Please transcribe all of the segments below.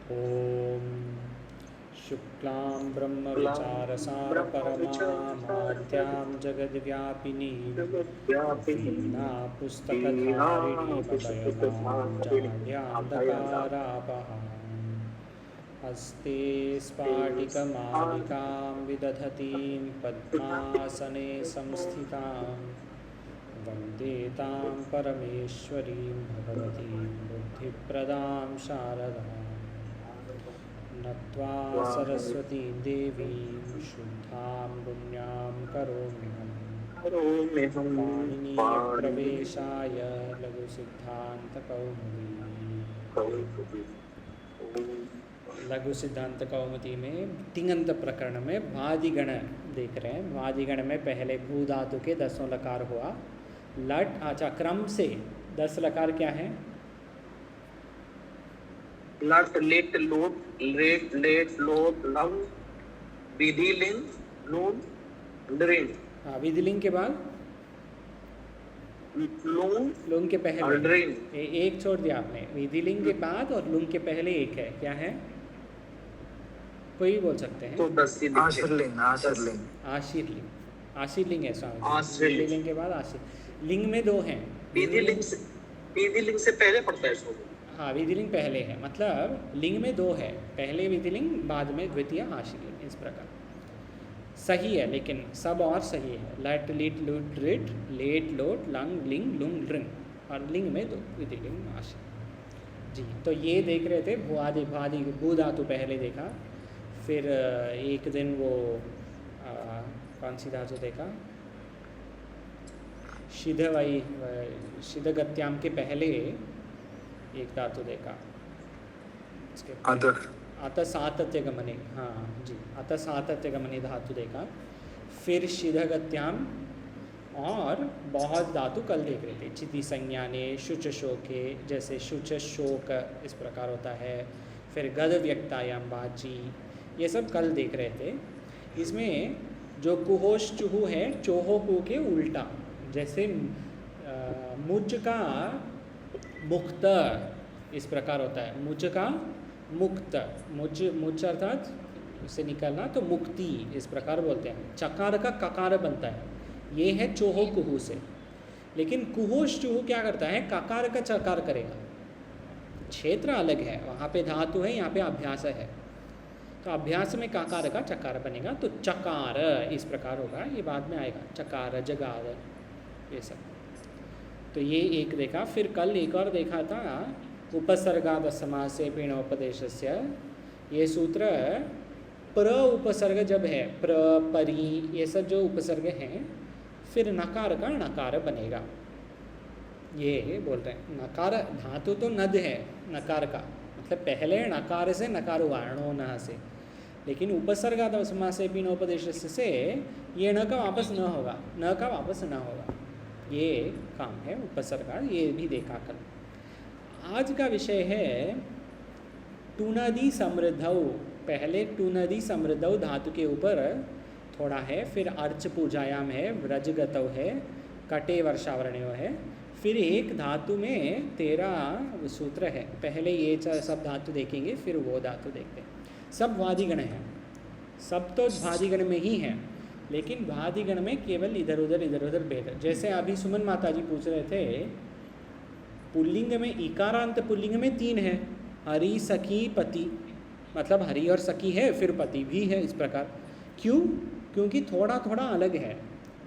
ॐ शुक्लां ब्रह्मविचारसारपरमामाद्यां जगद्व्यापिनीं वीणापुस्तकधारिणीम् अभयदां जाड्यान्धकारापहां हस्ते स्फाटिकमालिकां विदधतीं पद्मासने संस्थितां वन्दे तां परमेश्वरीं भगवतीं बुद्धिप्रदां शारदाम् नत्वा सरस्वतीं देवीं शुद्धां पुण्यां करोम्यहम् पाणिनीयप्रवेशाय लघु सिद्धांत कौमुदी में तिङन्त प्रकरण में वादिगण देख रहे हैं। वादिगण में पहले भू धातु के 10 लकार हुआ। लट अच्छा क्रम से 10 लकार क्या है? लट लिट लोट लेट लेट लोट लव विधिलिंग लून ड्रिंग। हाँ, विधिलिंग के बाद लुंग के पहले एक छोड़ दिया आपने। विधिलिंग के बाद और लुंग के पहले एक है, क्या है? कोई बोल सकते हैं? तो आशीर्लिंग है स्वामी। विधिलिंग के बाद आशीर लिंग में 2 हैं। विधिलिंग से पहले पड़ता है इसको। हाँ, विधिलिंग पहले है, मतलब लिंग में 2 है, पहले विधिलिंग बाद में द्वितीय आशीर्लिंग। इस प्रकार सही है, लेकिन सब और सही है। लट लिट लुट रिट लेट लोट लंग लिंग लुंग ड्रिंग, और लिंग में 2 विधिलिंग आशीर्लिंग। जी, तो ये देख रहे थे भादी भू धातु पहले देखा, फिर एक दिन वो कौन सी धातु देखा? शिधगत्याम के पहले एक धातु देखा, अत सातत्यगमने। हाँ जी, अत सातत्यगमने धातु देखा, फिर शिधगत्याम, और बहुत धातु कल देख रहे थे। चिति संज्ञाने शुच शोके, जैसे शुच शोक इस प्रकार होता है। फिर गद व्यक्तायाम बाची, ये सब कल देख रहे थे। इसमें जो कुहोश चुहु है चोहो कु के उल्टा, जैसे मुच का मुक्त इस प्रकार होता है। मुच का मुक्त, मुच अर्थात उससे निकलना, तो मुक्ति इस प्रकार बोलते हैं। चकार का ककार बनता है, ये है चोहो कुहू से। लेकिन कुहोश चुहु क्या करता है? ककार का चकार करेगा। क्षेत्र अलग है, वहाँ पे धातु है, यहाँ पे अभ्यास है। तो अभ्यास में काकार का चकार बनेगा, तो चकार इस प्रकार होगा। ये बाद में आएगा, चकार जगार ये सब। तो ये एक देखा। फिर कल एक और देखा था, उपसर्गाद समासे पिणोपदेशस्य। ये सूत्र प्र उपसर्ग जब है, प्र परी ये सब जो उपसर्ग हैं, फिर नकार का नकार बनेगा। ये बोल रहे हैं। नकार धातु तो नद है नकार का, मतलब पहले नकार से नकार हुआ णो न से, लेकिन उपसर्गाद समासे पिणोपदेश से ये न का वापस न होगा, न का वापस न होगा। ये काम है उपसर्गाद, ये भी देखा कल। आज का विषय है टुनदी समृद्धौ। पहले टुनदी समृद्धौ धातु के ऊपर थोड़ा है, फिर अर्च पूजायाम है, व्रजगतौ है, कटे वर्षावरणयो है, फिर एक धातु में 13 सूत्र है। पहले ये सब धातु देखेंगे, फिर वो धातु देखते हैं। सब वादिगण हैं, सब तो वादिगण में ही हैं, लेकिन वादिगण में केवल इधर उधर भेद। जैसे अभी सुमन माता जी पूछ रहे थे, पुल्लिंग में इकारांत पुल्लिंग में 3 है, हरि सखी पति, मतलब हरि और सखी है, फिर पति भी है। इस प्रकार क्यों? क्योंकि थोड़ा थोड़ा अलग है।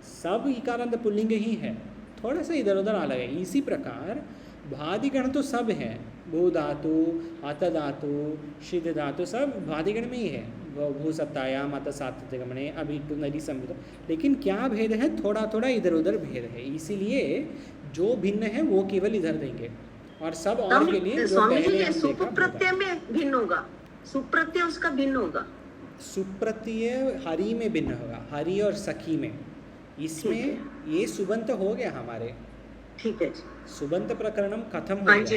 सब इकारांत पुल्लिंग ही है, थोड़ा सा इधर उधर अलग है। इसी प्रकार भादिगण तो सब हैं, भू धातु, अत धातु, शिध धातु, सब भादिगण में ही है। भू सत्तायाम, अत सातत्यगमने, अभी टुनदी समृद्धौ। लेकिन क्या भेद है? थोड़ा थोड़ा इधर उधर भेद है। इसीलिए जो भिन्न है वो केवल इधर देंगे, और सब और के लिए जो पहले हम देखा प्रत्यय में भिन्न होगा, सुप्रत्यय उसका भिन्न होगा। सुप्रत्यय हरि में भिन्न होगा, हरि और सखी में। इसमें ये सुबंत हो गया हमारे, ठीक है। सुबंत प्रकरणम खत्म हो गया। हाँ जी।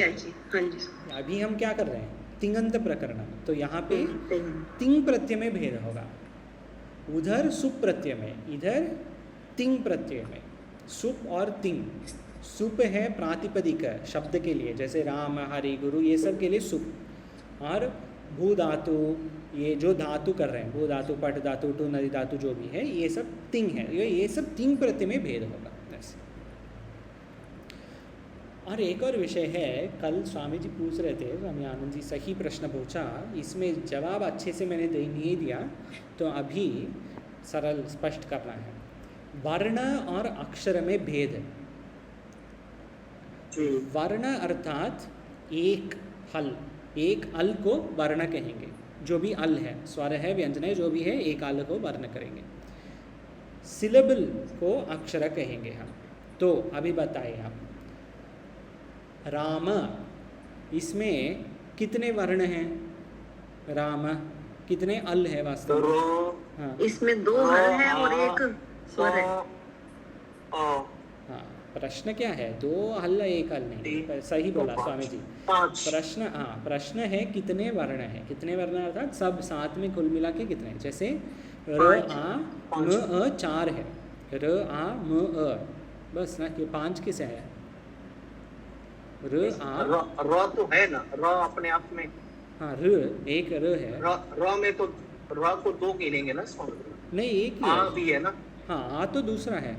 अभी हम क्या कर रहे हैं? तिङन्त प्रकरणम। तो यहाँ पे तिंग प्रत्यय में भेद होगा, उधर सुप प्रत्यय में, इधर तिंग प्रत्यय में। सुप और तिंग। सुप है प्रातिपदिक शब्द के लिए, जैसे राम, हरि, गुरु, ये सब के लिए सुप। और भू धातु, ये जो धातु कर रहे हैं, भू धातु, पट धातु, टू नदी धातु जो भी है, ये सब तिंग है, ये सब तिंग प्रत्यय में भेद होगा। बस। और एक और विषय है, कल स्वामी जी पूछ रहे थे, स्वामी आनंद जी सही प्रश्न पूछा, इसमें जवाब अच्छे से मैंने नहीं दिया, तो अभी सरल स्पष्ट करना है। वर्ण और अक्षर में भेद है। वर्ण अर्थात एक हल, एक अल को वर्ण कहेंगे, जो भी अल है, स्वर है, व्यंजन है, जो भी है, एक अल को वर्ण करेंगे। सिलेबल को अक्षर कहेंगे हम। तो अभी बताइए आप, राम, इसमें कितने वर्ण हैं? राम कितने अल है वास्तव में? हाँ, इसमें 2 हल है और एक स्वर है। हाँ, प्रश्न क्या है? 2 हल, एक हल नहीं। सही बोला स्वामी जी। प्रश्न, हाँ, प्रश्न है कितने वर्ण है, कितने वर्ण अर्थात सब साथ में कुल मिला के कितने। जैसे र आ म अ 4 है, र आ म अ, बस ना, कि 5 किसे है? र आ र तो है ना, र अपने आप में। हाँ, र एक र है। र में तो र को 2 गिनेंगे ना, नहीं, एक ही आ है। भी है ना। हाँ, आ तो दूसरा है।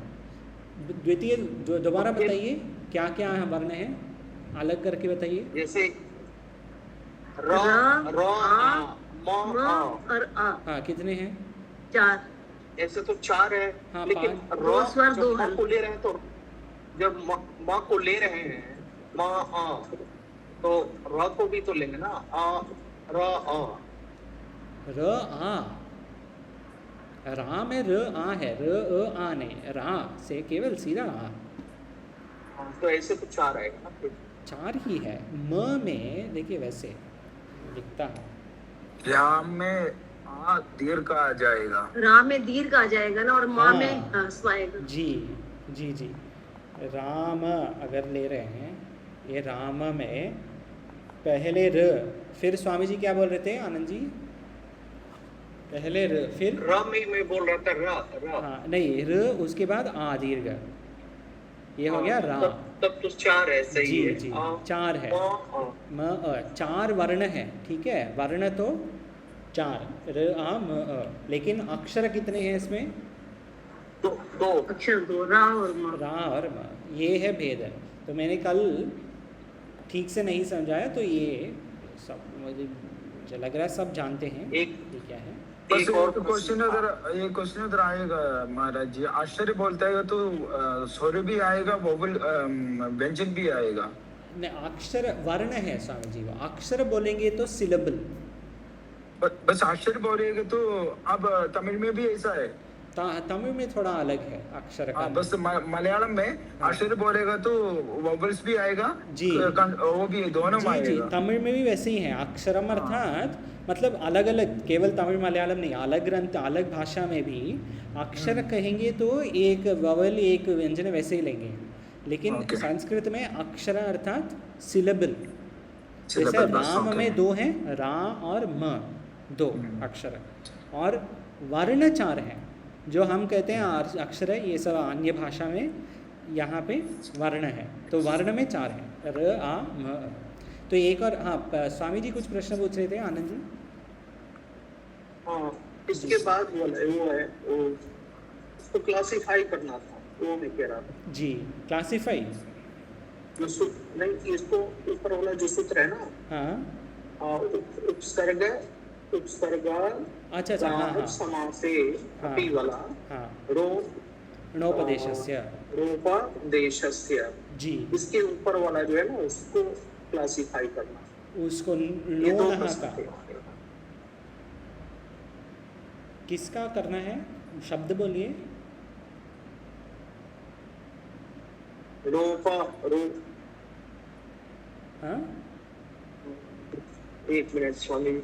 द्वितीय दोबारा बताइए क्या क्या वर्ण है, अलग करके बताइए। जैसे र, र, र, आ, म, म आ। और आ। हाँ, कितने हैं? 4। ऐसे तो 4 है। हाँ, लेकिन 5। दो स्वर, जब 2 म हल। को ले रहे हैं, तो जब म को ले रहे हैं, म आ, तो र को भी तो लेंगे ना, आ र आ। र आ, रा में र आ है, र अ आ नहीं, रा से केवल सीधा आ। तो ऐसे तो 4 आएगा ना फिर। 4 ही है। म में देखिए वैसे लिखता हूँ, राम में आ दीर्घ आ जाएगा, रा में दीर्घ आ जाएगा ना, और माँ हाँ। में स्व आएगा। जी जी जी, राम अगर ले रहे हैं, ये राम में पहले र, फिर स्वामी जी क्या बोल रहे थे आनंद जी? पहले र, फिर र में मैं बोल रहा था र। हाँ, नहीं, र उसके बाद आ दीर्घ, ये हो गया रा। तब तो 4 है, सही जी है। जी, आ, 4 है। म, आ। म अ, 4 वर्ण है, ठीक है, वर्ण तो 4, र आ म अ, लेकिन अक्षर कितने हैं इसमें? 2। अक्षर 2, रा और म। रा और म, ये है भेद। तो मैंने कल ठीक से नहीं समझाया, तो ये सब मुझे लग रहा है सब जानते हैं ये क्या है। बस एक और क्वेश्चन उधर आएगा महाराज जी। आश्चर्य बोलता है तो स्वर भी आएगा, वोवल व्यंजन भी आएगा। नहीं, अक्षर वर्ण है स्वामी जी, वो अक्षर बोलेंगे तो सिलेबल। बस आश्चर्य बोलेगा तो अब तमिल में भी ऐसा है। तमिल में थोड़ा अलग है अक्षर का। बस मलयालम में आश्चर्य बोलेगा तो वोवल्स भी आएगा जी, वो भी दोनों में जी, आएगा। तमिल में भी वैसे ही है। अक्षरम अर्थात मतलब अलग अलग, केवल तमिल मलयालम नहीं, अलग ग्रंथ, अलग भाषा में भी अक्षर कहेंगे तो एक ववल, एक व्यंजन वैसे ही लेंगे। लेकिन संस्कृत में अक्षर अर्थात सिलेबल। जैसे राम में 2 हैं, रा और म, 2 अक्षर, और वर्ण 4 हैं, जो हम कहते हैं अक्षर है, ये सब अन्य भाषा में यहाँ पे वर्ण है। तो वर्ण में 4 है, र आ म। तो एक और, हाँ, स्वामी जी कुछ प्रश्न पूछ रहे थे आनंद जी। हाँ, इसके बाद वो है, उसको क्लासिफाई करना था, वो मैं कह रहा था। जी, क्लासिफाई, जो सूत्र नहीं, इसको ऊपर वाला जो सूत्र है ना, हाँ, उपसर्ग, अच्छा, हाँ, समासे हाँ, अपि वाला, हाँ, रोपदेशस्य, जी, इसके ऊपर वाला जो है ना, उसको क्लासिफाई करना, उसको ये 2 लोनहा प्रश्न का थे। किसका करना है? शब्द बोलिए। रोपा, हाँ, 1 मिनट, स्वामी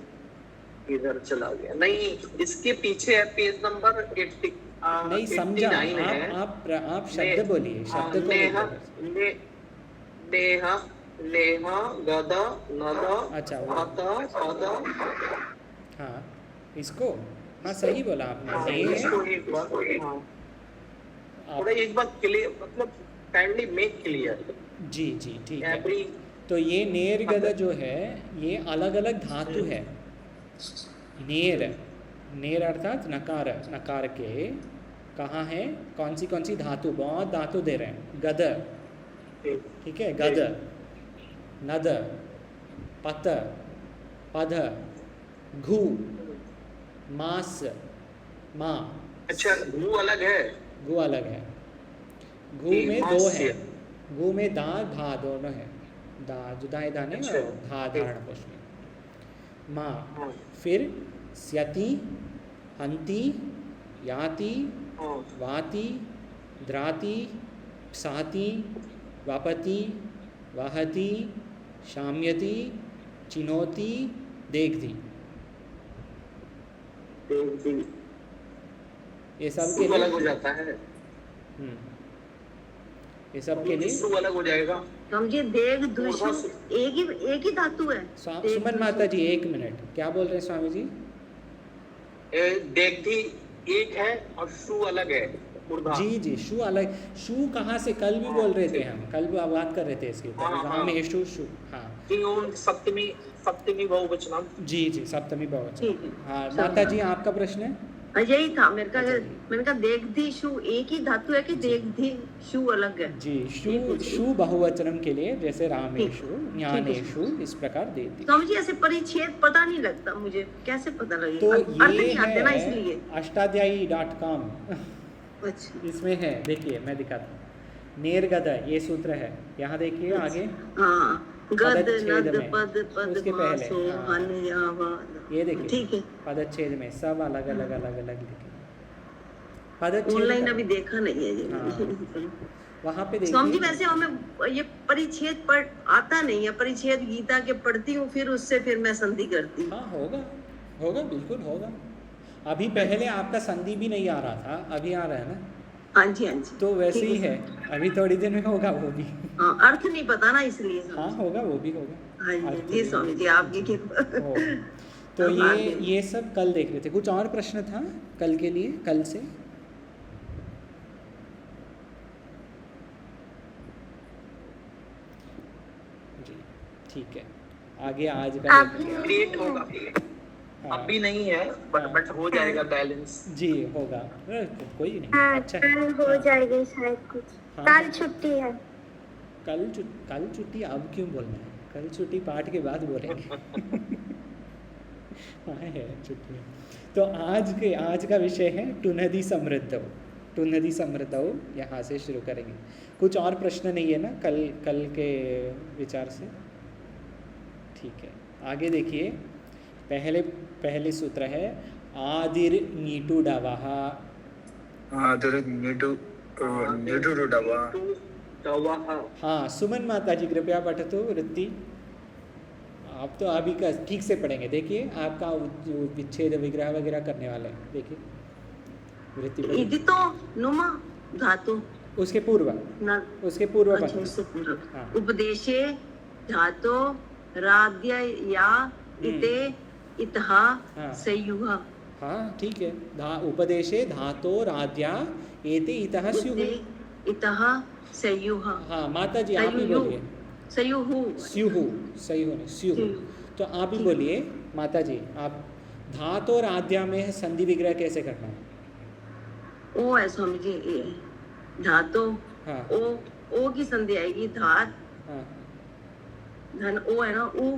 इधर चला गया। नहीं, इसके पीछे है पेज नंबर 80। नहीं समझा, आप शब्द बोलिए, शब्द को नेहा, गदा, नदा, अच्छा, आता, आदा। हाँ, इसको, हाँ, सही बोला आपने। इसको एक बार, थोड़ा एक बार क्लियर, मतलब काइंडली मेक क्लियर। जी जी, ठीक है। तो ये नेर गदा जो है, ये अलग अलग धातु है, नेर, नेर अर्थात नकार, नकार के कहाँ है, कौन सी धातु, बहुत धातु दे रहे हैं। गद, ठीक है, गद, नद, पत, पध, घू, मास, माँ। अच्छा, घू अलग है। घू अलग है, घू ठीक, में दो मास्य। है, घू में दा धा दोनों है, दा जुदाई दाने अच्छा, और धा ठीक। धारण पुष्प में। माँ, हाँ, फिर स्यति, हंति, याति, हाँ, वाति, द्राति, साति, वापति, वहति, शाम्यति, चिनोति, देखती। ये सब के सु अलग हो लिए जाता है। ये सब के लिए सु अलग हो जाएगा। समझिए देग दुषु एक ही धातु है। देग सुमन दुषु। माता जी, एक मिनट, क्या बोल रहे हैं स्वामी जी? देखती एक है और सु अलग है। मूर्धा। जी जी, शु अलग, शु कहाँ से, कल भी बोल रहे थे हम, कल भी बात कर रहे थे इसके ऊपर, हाँ, हाँ। रामेशु शु, हाँ किंग सप्तमी बहुवचनम। जी जी, सप्तमी बहुवचन। ठीक है। हाँ समझ माता जी, गई। आपका प्रश्न है? यही था मेरे का। अच्छा जी। मैंने कहा देखधी शु एक ही धातु है कि देखधी शु अलग है? जी, ये शु पूछ रही शु बहुवचनम के लिए जैसे रामेशु, ठीक है। ज्ञानेशु, इस प्रकार दे दी। समझिए ऐसे परिच्छेद पता नहीं लगता मुझे, कैसे पता लगेगा? तो अर्थ ये नहीं आते ना है इसलिए। अष्टाध्यायी.com, अच्छा, इसमें है, देखिए मैं दिखाता हूँ। नेरगद, ये सूत्र है, यहाँ देखिए आगे हाँ, गद पदच्छेद नद में, पद पद उसके पहले, मासो हाँ। हन या ये देखिए, ठीक है। पदच्छेद में सब अलग अलग लिखे। पदच्छेद ऑनलाइन का- अभी देखा नहीं है जी। हाँ। वहाँ पे स्वामी जी देखिए, वैसे हमें ये परिच्छेद पढ़ आता नहीं है। परिच्छेद गीता के पढ़ती हूँ, फिर उससे फिर मैं संधि करती हूँ। हाँ होगा, होगा, बिल्कुल होगा। अभी पहले आपका संधि भी नहीं आ रहा था, अभी आ रहा है ना, हाँ जी, हाँ जी। तो वैसे ठीक ही है, अभी थोड़ी देर में होगा वो भी। हाँ, अर्थ नहीं पता ना इसलिए। हाँ होगा, वो भी होगा। हाँ अर्थ जी, जी भी स्वामी जी, आपकी कृपा। हो। तो अब आगे। ये सब कल देख रहे थे। कुछ और प्रश्न था कल के लिए, कल से? जी ठीक है, आगे आज का क्रिएट होगा। हाँ, अभी नहीं है, बट हो जाएगा बैलेंस। जी होगा, कोई नहीं, हाँ, अच्छा है। कल हो हाँ, जाएगी शायद कुछ। हाँ, कल छुट्टी है। कल छुट्टी अब क्यों बोलना है? कल छुट्टी पाठ के बाद बोलेंगे। हाँ है छुट्टी। तो आज का विषय है टुनदी समृद्धौ। टुनदी समृद्धौ यहाँ से शुरू करेंगे। कुछ और प्रश्न नहीं है ना कल के विचार से? ठीक है, आगे देखिए। पहले सूत्र है आदिर नीटू डवः। आदर नीडु नीडु डवा। हाँ, सुमन माता जी कृपया पठतु वृत्ति। आप तो अभी का ठीक से पढ़ेंगे, देखिए आपका जो विच्छेद विग्रह वगैरह करने वाले हैं, देखिए वृत्ति पढ़िए। इति तो नुमा धातु उसके पूर्व न। उसके पूर्व अच्छा, पढ़िए। उससे पूर्व। हाँ। उपदेशे धातो राध्य या इते इतः हाँ। संयुः। हाँ ठीक है, उपदेशे धातो राध्या एते इतः स्युः। इतः संयुः। हाँ माता जी आप ही बोलिए। संयुः। स्युः, सही होने स्युः। तो आप ही बोलिए माता जी, आप धातो और आद्या में संधि विग्रह कैसे करना है? ओ है स्वामी जी, ये धातो हाँ ओ की संधि आएगी। धात हाँ, धन ओ है ना, उ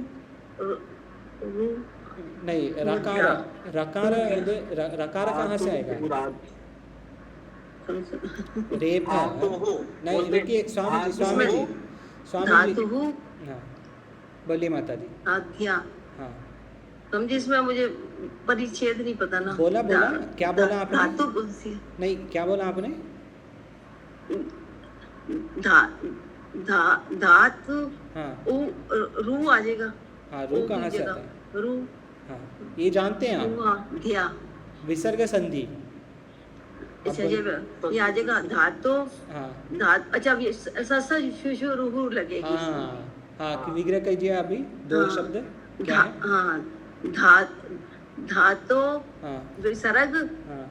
रू। नहीं रकार, रकार कहाँ से आएगा? रेप है। नहीं रुकिए स्वामी जी, स्वामी जी, धातु हाँ बोलिए माता जी। आध्या। हाँ समझे, इसमें मुझे परिच्छेद नहीं पता ना। बोला, क्या बोला आपने? धातु कौन सी? नहीं, क्या बोला आपने? धातु हाँ रू आ जाएगा। हाँ, रू कहाँ से आता है? रू। हाँ ये जानते हैं आप, ध्या। विसर्ग संधि। अच्छा ये आ जाएगा धातु। हाँ अच्छा ये शु रूहु लगेगी। हाँ हाँ, विग्रह कीजिए अभी दो शब्द क्या है? हाँ, धातो हाँ विसर्ग हाँ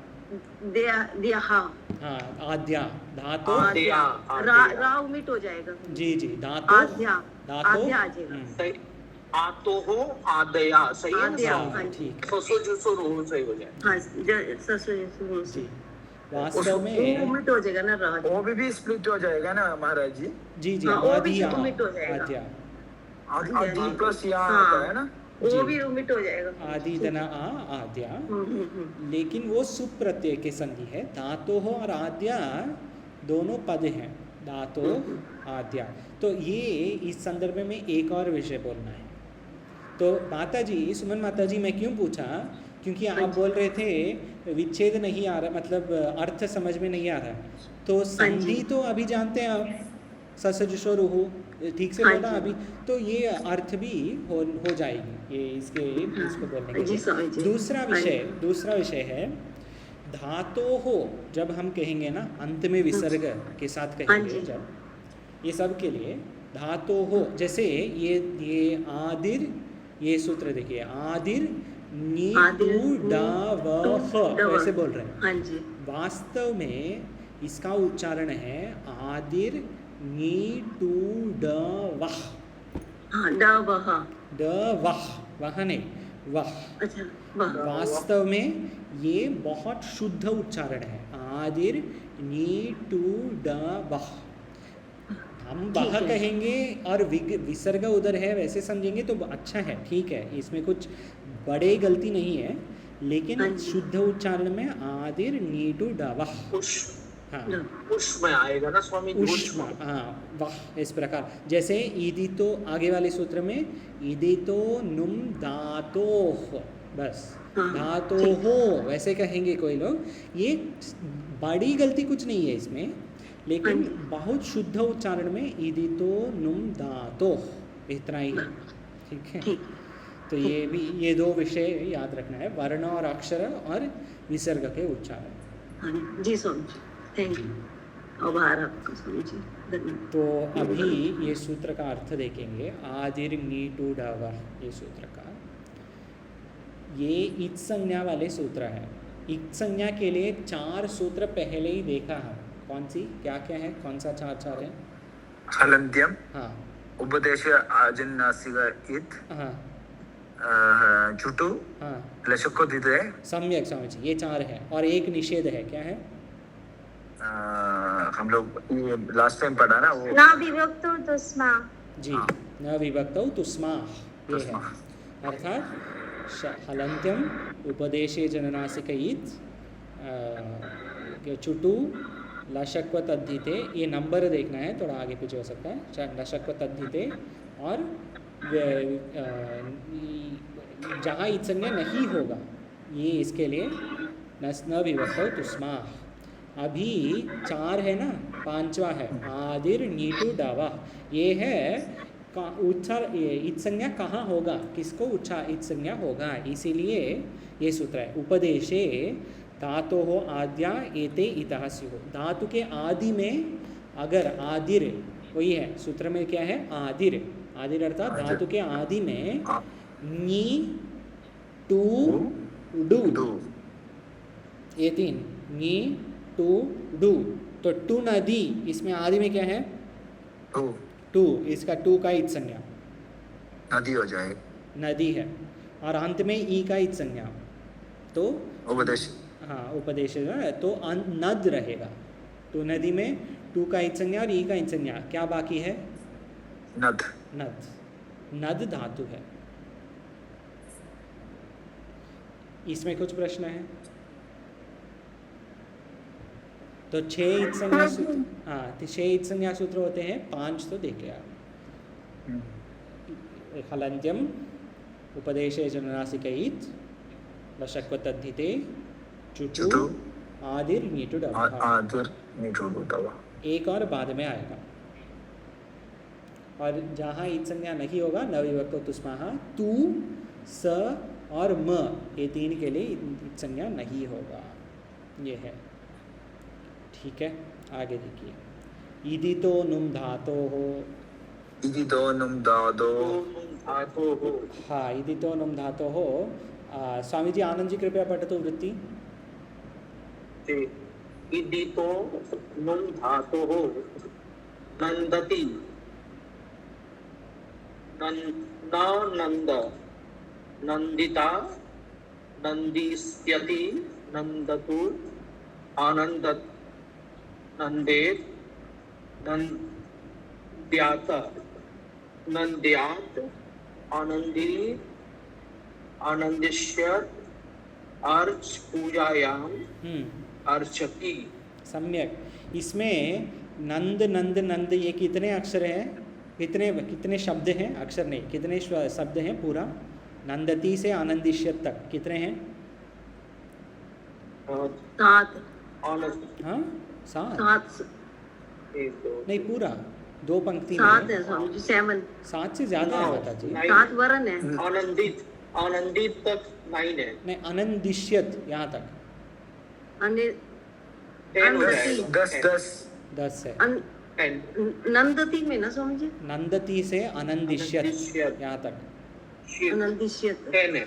दिया। हाँ, आद्या धातो। रा उमिट हो जाएगा। जी जी, धातो आध्या। धातो। आध्या आ जाएगा। हम्म, आतो हो आदया सही है ना आदया, स्वामी? हाँ ठीक है ससो जुसो रोह सही हो जाए। हाँ ससुर जी। वास्तव में उमिट हो जाएगा ना राज। वो भी स्प्लिट हो जाएगा ना महाराज जी। जी जी हाँ, वो भी आदिया उमिट हो जाएगा। आद्या आदि प्लस यहाँ हाँ। आता है ना। वो जी। भी उमिट हो जाएगा। आदि धना आ आद्या, हम्म। लेकिन वो सुप प्रत्यय के संधि है। धातो हो और आद्या दोनों पद हैं, धातो आद्या। तो ये इस संदर्भ में एक और विषय बोलना है। तो माता जी, सुमन माता जी, मैं क्यों पूछा, क्योंकि आप बोल रहे थे विच्छेद नहीं आ रहा, मतलब अर्थ समझ में नहीं आ रहा। तो संधि तो अभी जानते हैं आप, ससजुषो रुहु, ठीक से हाँ बोला जी। अभी, तो ये अर्थ भी हो जाएगी ये इसको बोलने के जी स्वामी लिए। जी। दूसरा विषय है धातो हो, जब हम कहेंगे ना अंत में विसर्ग के साथ हाँ कहेंगे, जी। जब ये सब के लिए धातो हो, जैसे ये आदिर, ये सूत्र देखिए, आदिर नी आदिर, टू ड व ह, वैसे बोल रहे हैं। हाँ जी। वास्तव में इसका उच्चारण है आदिर नी टू ड वह, हाँ ड वह, ड वह, वह नहीं वह। अच्छा वह। वास्तव में ये बहुत शुद्ध उच्चारण है, आदिर नी टू ड वह। हम वह कहेंगे और विसर्ग उधर है वैसे समझेंगे तो अच्छा है, ठीक है, इसमें कुछ बड़े गलती नहीं है, लेकिन शुद्ध उच्चारण में आदिर नी टू ड वह। हाँ उष्म आएगा ना स्वामी? उष्म, हाँ वाह, इस प्रकार। जैसे ईदी तो आगे वाले सूत्र में ईदी तो नुम धातो, बस धातो हो वैसे कहेंगे कोई लोग, ये बड़ी गलती कुछ नहीं है इसमें, लेकिन बहुत शुद्ध उच्चारण में ईदी तो नुम धातो, इतना ही है, ठीक है। तो ये भी, ये दो विषय याद रखना है, वर्ण और अक्षर और विसर्ग के उच्चारण। जी स्वामी, थैंक यू, आभार आपका स्वामी जी, धन्यवाद। तो अभी ये सूत्र का अर्थ देखेंगे, आदिर नी टू डावा, ये सूत्र का, ये इत संज्ञा वाले सूत्र है। इत संज्ञा के लिए 4 सूत्र पहले ही देखा है। कौन सी, क्या क्या है, कौन सा 4 है? हलन्त्यम, हाँ उपदेश आजन्नासिक इत, हाँ चुटु, हाँ लशको दिदे, सम्यक स्वामी जी, ये 4 है। और एक निषेध है, क्या है? हम लोग ये लास्ट टाइम पढ़ा ना वो, न विभक्तो तुस्मा। जी, न विभक्तौ तुस्माः, ये है। अर्थात हलन्त्यम, उपदेशे जननासिक इत, चुटु, लशक्व तद्धिते, ये नंबर देखना है, थोड़ा आगे पीछे हो सकता है, लशक्व तद्धिते, और जहाँ इत संज्ञा नहीं होगा ये इसके लिए न विभक्तौ तुस्माः। अभी 4 है ना, 5वां है आदिर नीटू डावा, ये है उच्चार, इत संज्ञा कहाँ होगा, किसको इत संज्ञा होगा, इसीलिए ये सूत्र है। उपदेशे धातो हो आद्या एते इतः स्युः, धातु के आदि में अगर आदिर, वही है सूत्र में क्या है, आदिर, आदिर अर्थात धातु के आदि में नी टू डू, ये 3, नी टू डू, तो टू नदी, इसमें आदि में क्या है, टू, इसका टू का इत संज्ञा नदी हो जाए, नदी है, और अंत में ई का इत संज्ञा, तो उपदेश, हाँ उपदेश है, तो नद रहेगा। टू नदी में टू का इत संज्ञा और ई का इत संज्ञा, क्या बाकी है, नद, नद, नद धातु है। इसमें कुछ प्रश्न है? तो 6 इत संज्ञा सूत्र, हाँ 6 इत संज्ञा सूत्र होते हैं, 5 तो देख लिया। हलन्त्यम, उपदेशे जननासिक इत, लशक्व तद्धिते, चुटु, आदिर नीटु डवा, आदिर नीटु डवा, एक और बाद में आएगा। और जहाँ इत संज्ञा नहीं होगा, न विभक्तो तुस्माः, तू, स और म, ये 3 के लिए इत संज्ञा नहीं होगा, ये है, ठीक है। आगे देखिए, इदि तो नुम धातो हो, इदि तो नुम दादो, हाँ इदि तो नुम धातो हो। स्वामी जी, आनंद जी कृपया पठतु वृत्ति। इदि तो नुम धातो हो, नंदति, नंद नंदिता नंदिष्यति नंदतु आनंदत नंदेत नंद्यात नंद्यात आनंदी आनंदिष्यत अर्च पूजायाम अर्चति। सम्यक। इसमें नंद नंद नंद ये कितने अक्षर हैं, कितने शब्द हैं, अक्षर नहीं, कितने शब्द हैं पूरा? नंदती से आनंदिष्यत तक कितने हैं? 7 हाँ 7 नहीं, पूरा 2 पंक्ति में 7 है स्वामी जी, 7 7 से ज्यादा है माता जी। 7 वर्ण है। आनंदित आनंदित तक 9 है। नहीं, आनंदिष्यत यहाँ तक अन्य 10 हो जाएगा। 10 है। 10 नंदती में ना स्वामी जी, नंदती से आनंदिष्यत आनंदिष्यत। यहाँ तक। आनंदिष्यत 10 है।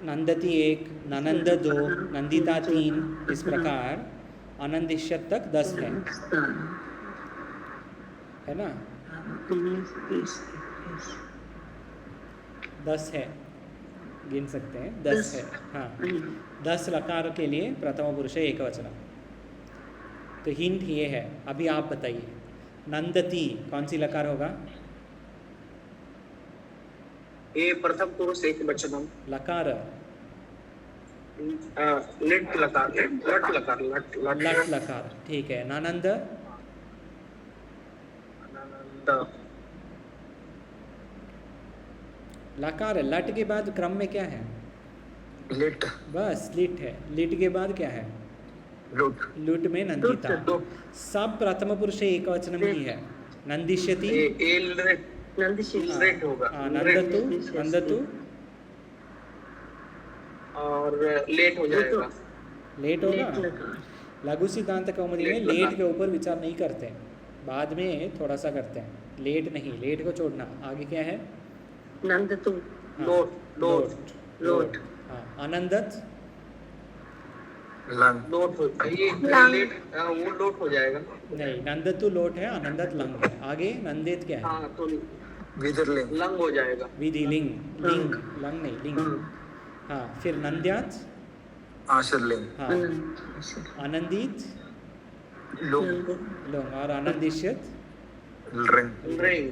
नंदती 1, ननंद 2, नंदिता 3, इस प्रकार आनंदिष्यत तक 10 है ना? 10 है, गिन सकते हैं, 10 है। हाँ, 10 लकार के लिए प्रथम पुरुष है, एकवचन। तो हिंट ये है। अभी आप बताइए, नंदती कौन सी लकार होगा? ये प्रथम पुरुष एक वचनम। लकार लिट लकार लट लकार लट लकार, ठीक है। ननंद लकार है। लट के बाद क्रम में क्या है? लिट बस लिट है। लिट के बाद क्या है? लुट लुट में नंदिता। सब प्रथम पुरुष एक वचन में ही है। नंदिष्यति नंदिष्यत होगा। नंदतु नंदतु और लेट हो जाएगा। लेट होगा। लघु सिद्धांत कौमुदी में लेट के ऊपर विचार नहीं करते हैं, बाद में थोड़ा सा करते हैं। लेट नहीं, लेट को छोड़ना। आगे क्या है? नंदतु हाँ, लोट लोट लोट। हाँ, आनंदत लंग लोट हो ये लेट वो लोट हो जाएगा। नहीं, नंदतु लोट है, आनंदत लंग है। आगे नंदित क्या है? हाँ तो विदरलिंग लंग हो जाएगा। विधि लिंग, लिंग लंग नहीं, लिंग। हाँ, फिर नंद्यात, आशरलिंग हाँ, आनंदित लुंग लोग, और आनंदिष्यत रिंग। रिंग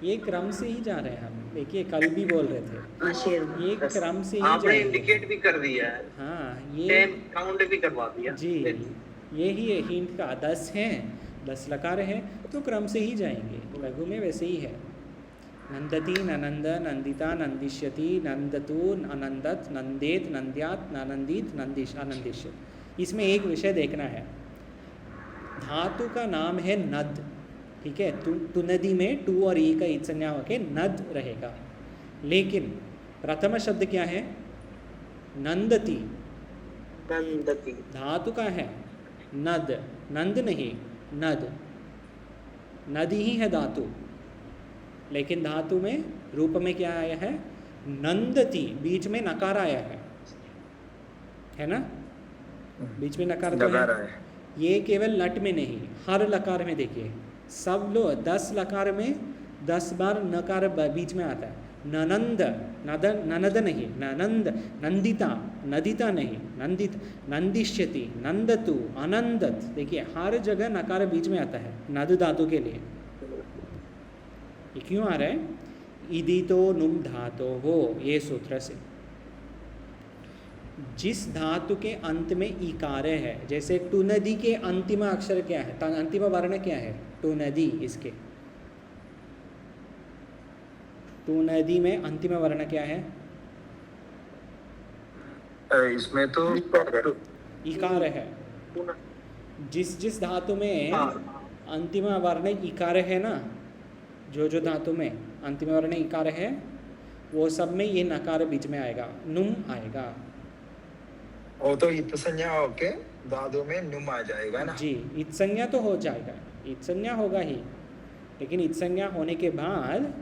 ये क्रम से ही जा रहे हैं हम। देखिए, कल भी बोल रहे थे, ये क्रम से ही आपने जाएंगे। इंडिकेट भी कर दिया है। हाँ, ये 10 काउंट भी करवा दिया जी, यही है हिंट का। 10 हैं, 10 लकार है, तो क्रम से ही जाएंगे। लघु में वैसे ही है। नंदती ननंद नंदिता नंदिष्यति नंदतु अनंदत नंदेत नंद्यात ननंदित नंदिश आनंदिष्यत। इसमें एक विषय देखना है। धातु का नाम है नद, ठीक है। तु नदी में टू और ई का इत्संज्ञा होके नद रहेगा। लेकिन प्रथम शब्द क्या है? नंदती। नंदती धातु का है नद, नंद नहीं, नद। नदी ही है धातु, लेकिन धातु में रूप में क्या आया है? नंदती। बीच में नकार आया है ना? बीच में नकार तो है। ये केवल लट में नहीं, हर लकार में देखिए, सब लो 10 लकार में 10 बार नकार बीच में आता है। ननंद, ननद नहीं, ननंद, नंदिता, नदिता नहीं, नंदित, नंदिष्यति, नंदतु, अनंदत। देखिए, हर जगह नकार बीच में आता है नद धातु के लिए। ये क्यों आ रहा है? इदितो नुम धातो हो, ये सूत्र से। जिस धातु के अंत में इकार है, जैसे टू नदी के अंतिम अक्षर क्या है, अंतिम वर्ण क्या है? टू नदी। इसके टू नदी में अंतिम वर्ण क्या है? इसमें तो इकार है। जिस धातु में अंतिम वर्ण इकार है ना, जो धातु में अंतिम वर्ण इकार है, वो सब में ये नकार बीच में आएगा, नुम आएगा। वो तो इत संज्ञा होके धातु में नुम आ जाएगा ना जी। इत संज्ञा तो हो जाएगा, इत संज्ञा होगा ही, लेकिन इत संज्ञा होने के बाद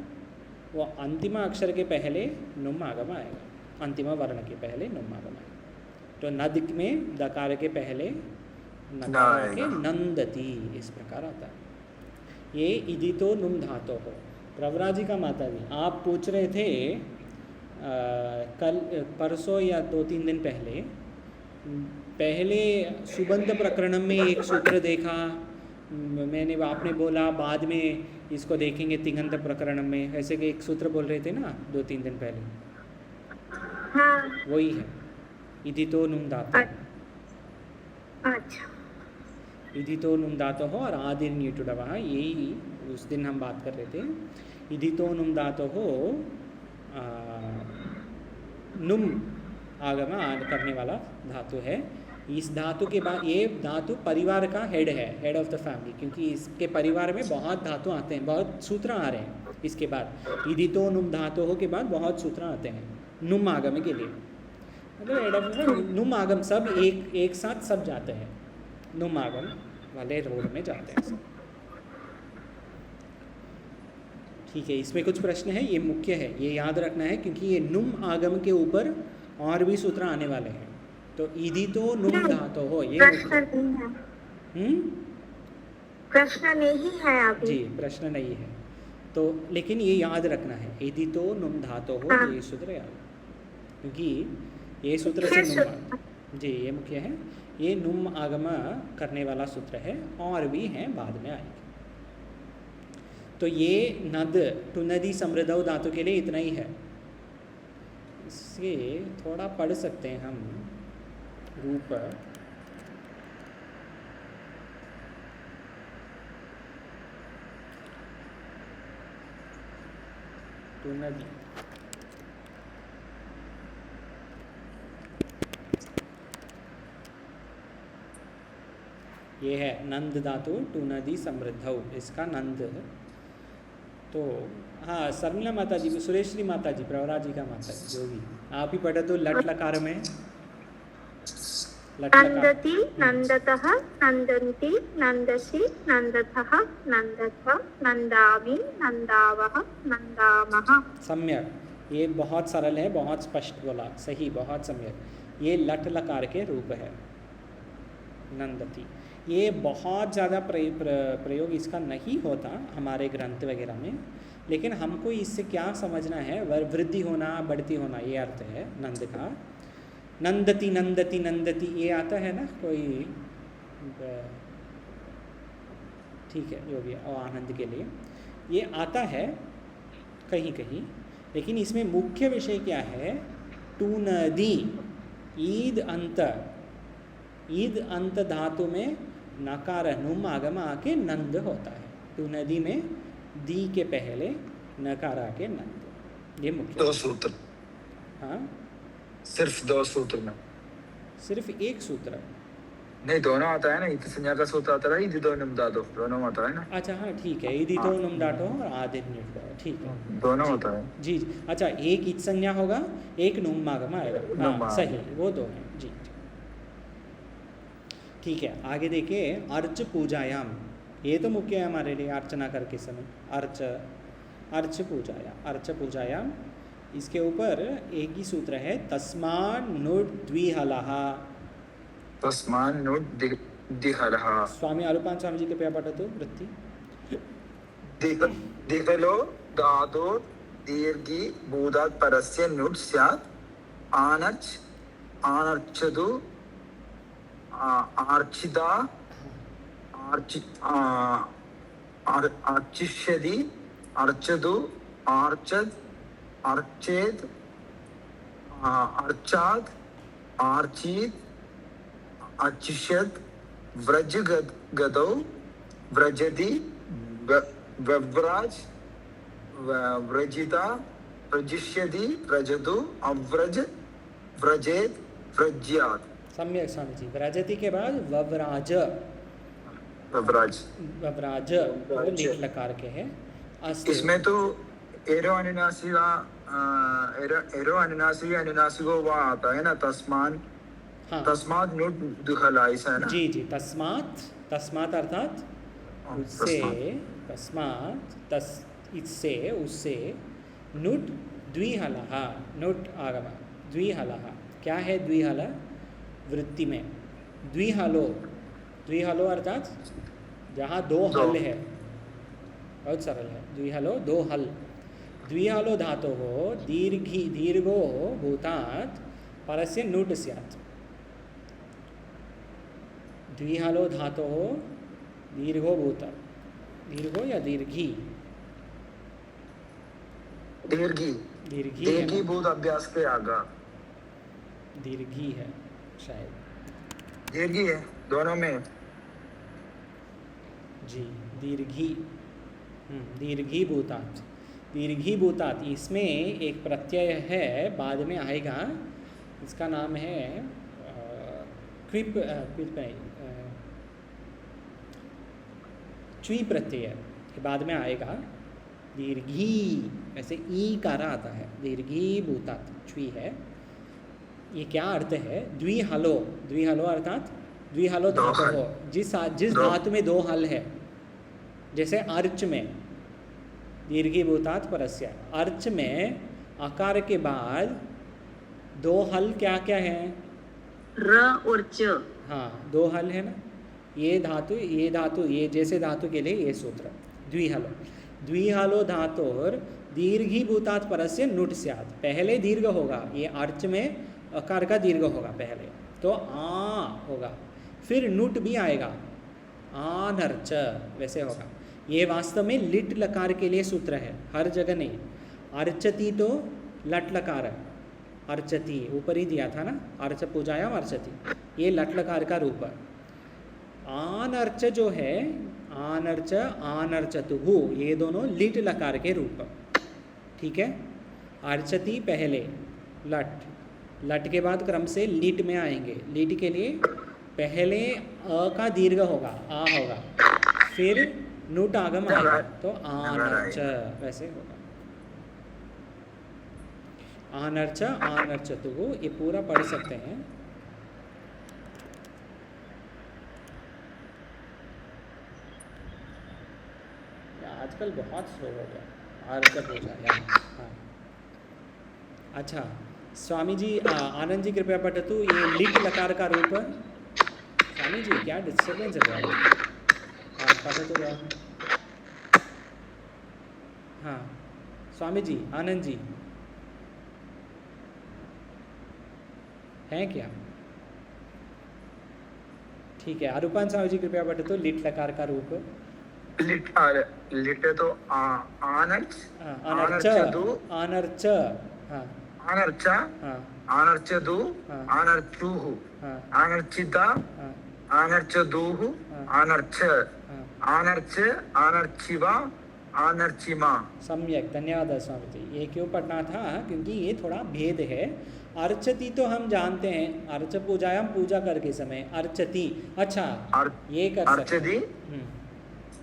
वो अंतिम अक्षर के पहले नुम आगम आएगा, अंतिम वर्ण के पहले नुम आगम आएगा। तो नद में दकार के पहले नकार के नंदती, इस प्रकार आता है। ये इदितो नुम धातो हो। प्रवराजी का माता जी, आप पूछ रहे थे कल परसों या 2-3 दिन पहले सुबंध प्रकरण में एक सूत्र देखा, मैंने आपने बोला बाद में इसको देखेंगे तिङन्त प्रकरण में, ऐसे कि एक सूत्र बोल रहे थे ना 2-3 दिन पहले, हाँ। वही है इदितो नुम धातु। अच्छा। इदितो नुम धातु हो और आदिर न्यूटुडवः, यही उस दिन हम बात कर रहे थे। इदितो नुम धातु हो नुम आगम करने वाला धातु है। इस धातु के बाद ये धातु परिवार का हेड है, हेड ऑफ द फैमिली, क्योंकि इसके परिवार में बहुत धातु आते हैं, बहुत सूत्र आ रहे हैं। इसके बाद इदितो नुम धातु हो के बाद बहुत सूत्र आते हैं नुम आगम के लिए, मतलब हेड ऑफ नुम आगम सब एक साथ सब जाते हैं, नुम आगम वाले रोड में जाते हैं सब। ठीक है, इसमें कुछ प्रश्न है, ये मुख्य है, ये याद रखना है, क्योंकि ये नुम आगम के ऊपर और भी सूत्र आने वाले हैं। तो इदितो नुम धातु हो, ये प्रश्न नहीं है। प्रश्न नहीं है अभी। जी, प्रश्न नहीं है तो, लेकिन ये याद रखना है, इदितो नुम धातु हो, हाँ। ये सूत्र याद, क्योंकि ये सूत्र से नुम, जी ये मुख्य है, ये नुम आगम करने वाला सूत्र है, और भी हैं बाद में आएंगे। तो ये नद टुनदी समृद्धौ धातु के लिए इतना ही है। इससे थोड़ा पढ़ सकते हैं हम रूप, टुनदी, ये है नंद धातु टुनदी समृद्धौ, इसका नंद। तो हाँ, शर्मिला माता जी, सुरेश्वरी माता जी, प्रवरा जी का माता जी, जो भी आप ही पढ़े तो लट लकार में लट लकार, नंदति, नंदतः, नंदन्ति, नंदसि, नंदतः, नंदथ, नंदामि, नंदावः, नंदामः। सम्यक, ये बहुत सरल है, बहुत स्पष्ट बोला, सही, बहुत सम्यक। ये लट लकार के रूप है नंदति। ये बहुत ज़्यादा प्रयोग इसका नहीं होता हमारे ग्रंथ वगैरह में, लेकिन हमको इससे क्या समझना है, वृद्धि होना, बढ़ती होना, ये अर्थ है नंद का। नंदति नंदति नंदति, ये आता है ना कोई, ठीक है जो भी, और आनंद के लिए ये आता है कहीं कहीं, लेकिन इसमें मुख्य विषय क्या है, टुनदी, ईद अंत, ईद अंत धातु में नकार नुम आगम आके नंद होता है। टुनदी में दी के पहले नकार आके नंद, ये मुख्य। 2 सूत्र, हाँ सिर्फ 2 सूत्र में, सिर्फ एक सूत्र नहीं दोनों आता है ना, इत संज्ञा का सूत्र आता है, इदितो नुम धातु दोनों आता है ना। अच्छा हाँ ठीक है, इदितो नुम धातु और आदिर न्यूट, ठीक है, दोनों होता है। जी जी, अच्छा एक इत संज्ञा होगा, एक नुम आगम आएगा, हाँ सही, वो दो हैं जी। ठीक है, आगे देखिए, अर्च पूजायाम, ये तो मुख्य है हमारे लिए अर्चना करके समय, अर्च पूजायाम, इसके ऊपर एक ही सूत्र है, तस्मान नुट द्विहलः, तस्मान नुट द्विहलः। स्वामी आरूपान स्वामी जी कृपया पठतु वृत्ति। द्विहलो धातु दीर्घी भूतात् परस्य नुट स्यात्, आनर्च, आनर्चतु, आर्चिता, अर्चिष्यति, अर्चतु, आर्चत्, अर्चेत्, अर्चात्, आर्चीत्, अर्चिष्यत्, व्रज गतौ, व्रजति, व्यव्राज, व्रजिता, व्रजिष्यति, व्रजतु, अव्रज, व्रजेत्, व्रज्यात्। सम्यक स्वामी जी, व्रजति के बाद वव्राज, वव्राज वो लीट लकार के है। इसमें तो एरो अनुनासिक अनुनासिको वहाँ आता है ना, तस्मान, हाँ तस्मात् नुट द्विहला, ऐसा है ना। जी जी, तस्मात्, तस्मात् अर्थात उससे, तस्मात् इससे, उससे, नुट द्विहलः, नुट आगम, द्विहलः, क्या है द्विहल, वृत्ति में द्विहलो, द्विहलो अर्थात जहाँ 2 हल है, बहुत सरल है। द्विहलो दो हल। द्विहलो धातोः दीर्घो भूतात् परस्य नुट् स्यात्। द्विहलो धातोः दीर्घो भूतात्, दीर्घो या दीर्घी? दीर्घी दीर्घी है दीर्घी ना? भूत अभ्यास के आगा दीर्घी है शायद। दीर्घी है दोनों में। जी दीर्घी, दीर्घी भूतात्। दीर्घी भूतात् इसमें एक प्रत्यय है, बाद में आएगा, इसका नाम है क्विप नहीं, च्वी प्रत्यय, बाद में आएगा। दीर्घी वैसे ई कारा आता है, दीर्घी भूतात् च्वी है। ये क्या अर्थ है? द्विहलो, द्विहलो अर्थात द्विहलो धातु हो, जिस धातु में दो हल है। जैसे अर्च में दीर्घी भूतात् परस्य, अर्च में आकार के बाद दो हल क्या क्या है? र और च। हाँ दो हल है ना। ये धातु ये जैसे धातु के लिए ये सूत्र द्विहलो। द्विहलो धातुर दीर्घी भूतात् परस्य नुट् स्यात्। पहले दीर्घ होगा, ये अर्च में आकार का दीर्घ होगा पहले, तो आ होगा, फिर नुट भी आएगा, आनर्च वैसे होगा। ये वास्तव में लिट लकार के लिए सूत्र है, हर जगह नहीं। अर्चति तो लट लकार है, अर्चति ऊपर ही दिया था ना, अर्च पूजायाम अर्चति, ये लट लकार का रूप है। आनर्च जो है, आनर्च आनर्चतुहु, ये दोनों लिट लकार के रूप, ठीक है। अर्चति पहले लट, लट के बाद क्रम से लीट में आएंगे। लीट के लिए पहले अ का दीर्घ होगा, आ होगा, फिर नुट आगम आएगा, तो आनर्च वैसे होगा। आनर्च आनर्चतुहु, ये पूरा पढ़ सकते हैं। आजकल बहुत स्लो हो गया, आर्च पूछा यार। हाँ अच्छा, स्वामी जी, आनंद जी कृपया पठतु ये लिट लकार का रूप। स्वामी जी क्या डिस्टर्बेंस है? पठतु यार। हाँ स्वामी जी, आनंद जी हैं क्या? ठीक है, अरूपान स्वामी जी कृपया पठतु लिट लकार का रूप। लिट तो आनर्च अनर्च, अनर्च, हाँ आनर्च हाँ आनर्चदु हाँ। आनर्चुः हाँ आनर्चिता हाँ आनर्चदुः हाँ। आनर्च हाँ, आनर्च आनर्चिवा आनर्चिमा। सम्यक, धन्यवाद स्वामी जी। ये क्यों पढ़ना था? क्योंकि ये थोड़ा भेद है। अर्चति तो हम जानते हैं, अर्च पूजायाम पूजा करके समय अर्चति, अच्छा ये कर सकते अर्चति हैं।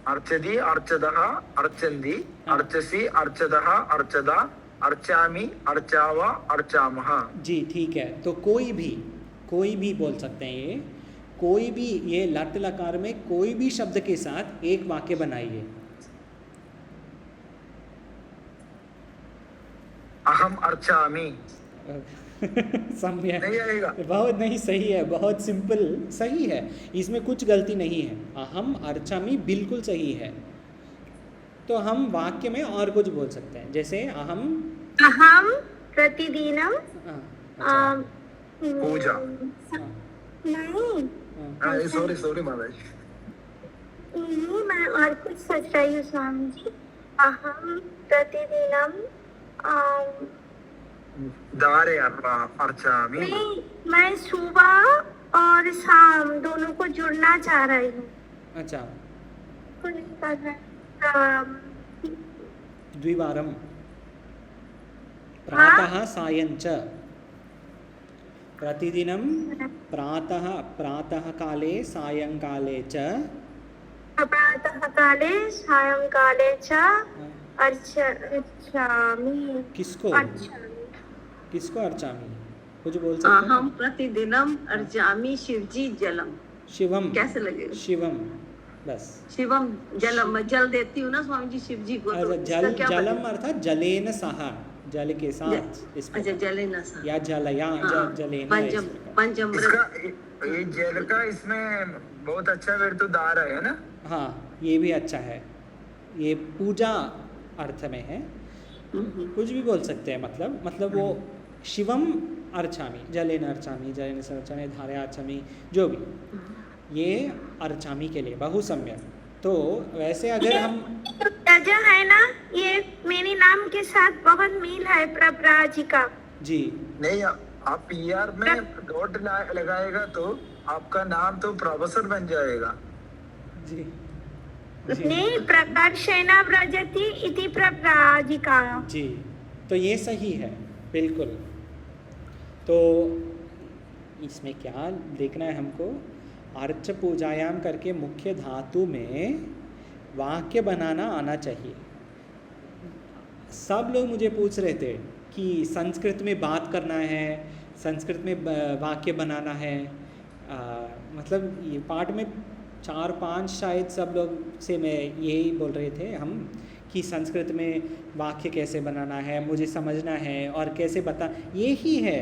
अर्चति अर्चदः अर्चन्ति अर्चसि अर्चदः अर्चदा अर्चामि अर्चावा अर्चामः। जी ठीक है, तो कोई भी बोल सकते हैं। ये कोई भी, ये लट लकार में कोई भी शब्द के साथ एक वाक्य बनाइए। अहम अर्चामि सम्यक, नहीं आएगा। बहुत नहीं, सही है, बहुत सिंपल, सही है, इसमें कुछ गलती नहीं है। अहम अर्चामि बिल्कुल सही है। तो हम वाक्य में और कुछ बोल सकते हैं, जैसे अहम प्रतिदिनम पूजा। नहीं, सॉरी महाराज, नहीं, मैं और कुछ सोच रही हूँ स्वामी जी। अहम प्रतिदिनम दारे अर्चामि। नहीं, मैं सुबह और शाम दोनों को जुड़ना चाह रही हूँ। अच्छा, तो नहीं कर रहा। द्विवारम, प्रातः सायंच, प्रतिदिनं प्रातः काले सायंकाले च, प्रातः काले सायंकाले च अर्चामि। किसको किसको अर्चामि? कुछ बोल सकते हैं? हम प्रतिदिनम अर्चामि शिवजी जलम। शिवम, कैसे लगेगा? शिवम, बस शिवम जलम, मैं जल देती हूँ ना स्वामी जी शिव जी को, तो अच्छा, इसका जल, क्या जलम बनेगा? अर्थात जलेन सह, जल के साथ इस अच्छा, जलेन सह, या जल या हाँ, जलेन, पंचम इसका ये जेल का इसमें बहुत अच्छा वर्ड तो दार है ना। हाँ ये भी अच्छा है। ये पूजा अर्थ में है, कुछ भी बोल सकते हैं, मतलब वो शिवम अर्चामी, जलेन अर्चामी, जलेन अर्चामी, धारे अर्चामी, जो भी, ये अर्चामी के लिए बहु सम्यक। तो वैसे अगर हम रज है ना, ये मेरे नाम के साथ बहुत मेल है प्रभराजी का। जी नहीं, आप पीआर में डॉट लगाएगा तो आपका नाम तो प्रोफेसर बन जाएगा। जी नहीं, प्रकर्षेण व्रजति इति प्रभराजिका। जी, तो ये सही है बिल्कुल। तो इसमें क्या देखना है हमको, अर्च पूजायाम करके मुख्य धातु में वाक्य बनाना आना चाहिए। सब लोग मुझे पूछ रहे थे कि संस्कृत में बात करना है, संस्कृत में वाक्य बनाना है, मतलब ये पाठ में 4-5 शायद सब लोग से मैं यही बोल रहे थे हम कि संस्कृत में वाक्य कैसे बनाना है, मुझे समझना है और कैसे बता, ये ही है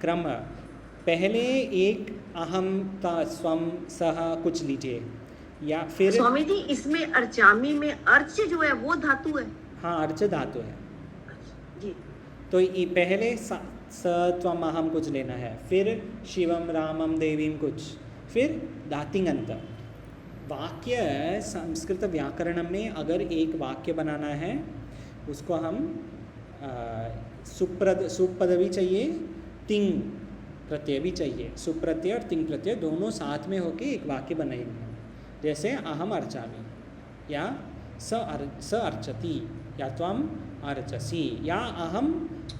क्रम। पहले एक अहम ता स्वम सह कुछ लीजिए, या फिर स्वामी जी इसमें अर्चामी में अर्च जो है वो धातु है। हाँ, अर्च धातु है जी। तो ये पहले स त्वम अहम कुछ लेना है, फिर शिवम रामम देवीम कुछ, फिर धातिंगंत। वाक्य संस्कृत व्याकरण में अगर एक वाक्य बनाना है उसको हम सुपद भी चाहिए, तिंग प्रत्यय भी चाहिए। सुप्रत्यय और तिंग प्रत्यय दोनों साथ में होके एक वाक्य बनाएंगे। जैसे अहम अर्चामी, या स अर्चति, या त्वम अर्चसी, या अहम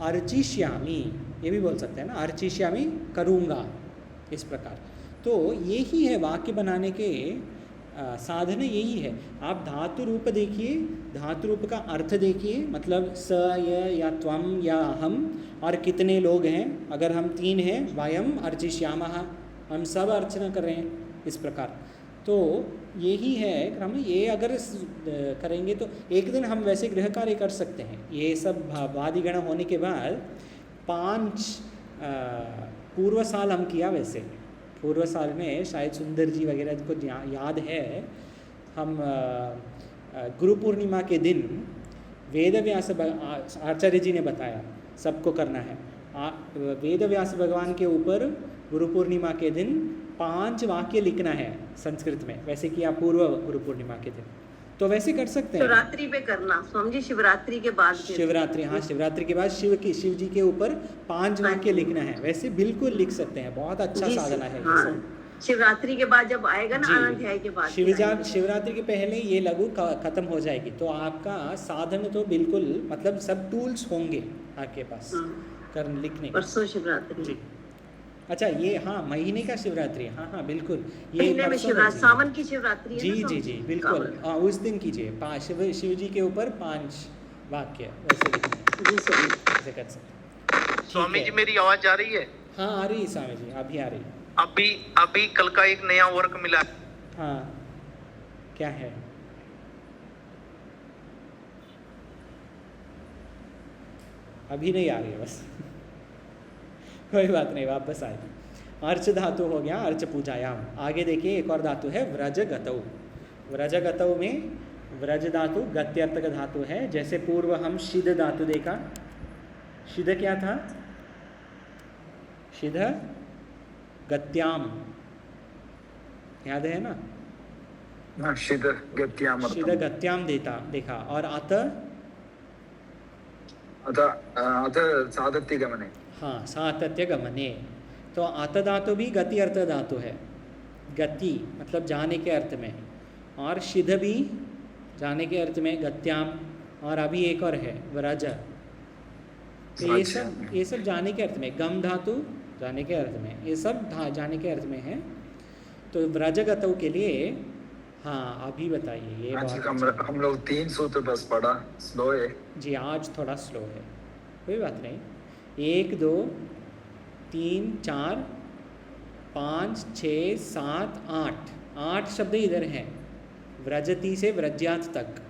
अर्चिष्यामि, ये भी बोल सकते हैं ना, अर्चिष्यामि करूँगा, इस प्रकार। तो यही है वाक्य बनाने के साधन, यही है। आप धातु रूप देखिए, धातु रूप का अर्थ देखिए, मतलब स या त्वम या अहम, और कितने लोग हैं। अगर हम 3 हैं, वयम अर्चिष्यामः, हम सब अर्चना कर रहे हैं, इस प्रकार। तो यही है क्रम। ये अगर करेंगे तो एक दिन हम वैसे गृह कार्य कर सकते हैं। ये सब वादिगण होने के बाद 5 पूर्व साल हम किया। वैसे पूर्व साल में शायद सुंदर जी वगैरह को याद है, हम गुरु पूर्णिमा के दिन वेदव्यास आचार्य जी ने बताया सबको करना है। वेदव्यास भगवान के ऊपर गुरु पूर्णिमा के दिन 5 वाक्य लिखना है संस्कृत में, वैसे किया पूर्व गुरु पूर्णिमा के दिन। तो वैसे कर सकते हैं। शिवरात्रि पे करना स्वामी जी, शिवरात्रि के बाद। शिवरात्रि, हाँ, शिवरात्रि के बाद शिव जी के ऊपर 5 वाक्य लिखना है। वैसे बिल्कुल लिख सकते हैं, बहुत अच्छा साधना है। हाँ, शिवरात्रि के बाद जब आएगा ना, अनंध्याय के बाद, शिवरात्रि के पहले ये लघु खत्म हो जाएगी, तो आपका साधन तो बिल्कुल, मतलब सब टूल्स होंगे आपके पास कर लिखने। परसों शिवरात्रि जी। अच्छा, ये हाँ, महीने का शिवरात्रि, हाँ हाँ बिल्कुल, ये महीने में शिवरात्रि, सावन की शिवरात्रि है जी ना, जी जी बिल्कुल। उस दिन कीजिए शिव जी के ऊपर 5 वाक्य वैसे लिखने, ऐसे कर सकते। स्वामी जी मेरी आवाज आ रही है? हाँ आ रही है स्वामी जी, अभी आ रही। अभी कल का एक नया वर्क मिला। हाँ, क्या है? अभी नहीं आ रही है बस कोई बात नहीं, वापस आएगी। अर्च धातु हो गया, अर्च पूजायाम। आगे देखिए एक और धातु है व्रजगतौ। व्रजगतौ में व्रज धातु गत्यर्थक धातु है। जैसे पूर्व हम शिद धातु देखा, शिद क्या था? शिद गत्याम, याद है ना? शिद गत्याम, शिद गत्याम देखा। और अत साधत्य गमने, हाँ, सातत्य गमने। तो अत धातु भी गति अर्थ धातु है। गति मतलब जाने के अर्थ में, और शिध भी जाने के अर्थ में, गत्याम। और अभी एक और है व्रज। तो ये सब जाने के अर्थ में। गम धातु जाने के अर्थ में, ये सब जाने के अर्थ में है। तो व्रजगतौ के लिए हाँ अभी बताइए। ये हम लोग 3 सूत्र बस पढ़ा, स्लो है जी, आज थोड़ा स्लो है, कोई बात नहीं। 1 2 3 4 5 6 7 8 शब्द इधर हैं। व्रजति से व्रज्यात तक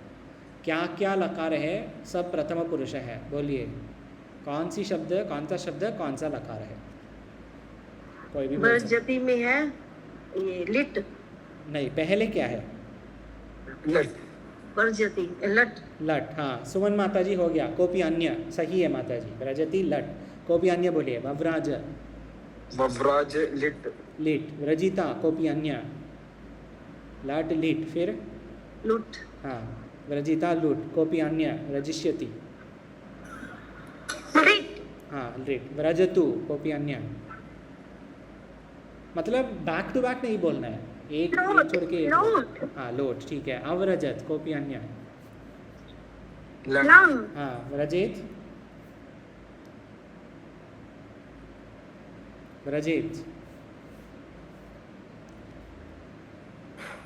क्या क्या लकार है? सब प्रथम पुरुष है। बोलिए कौन सा शब्द कौन सा लकार है? कोई भी। व्रजति में है ये लिट। नहीं, पहले क्या है? वर्जति लट लट, हाँ सुमन माता जी हो गया। कोपी अन्य सही है माता जी, व्रजति लट। कोपी अन्य बोलिए, वव्राज वव्राज लिट लिट, व्रजिता कोपी अन्य लट लिट, फिर लुट हाँ व्रजिता लुट, कोपी अन्य रजिष्यति, लिट हाँ लिट, व्रजतु कोपी अन्य। मतलब बैक टू बैक नहीं बोलना है, एक लोट छोड़ के लोट हाँ लोट, ठीक है। अव्रजत कोपी अन्य, लंग हाँ व्रजेत व्रजेत,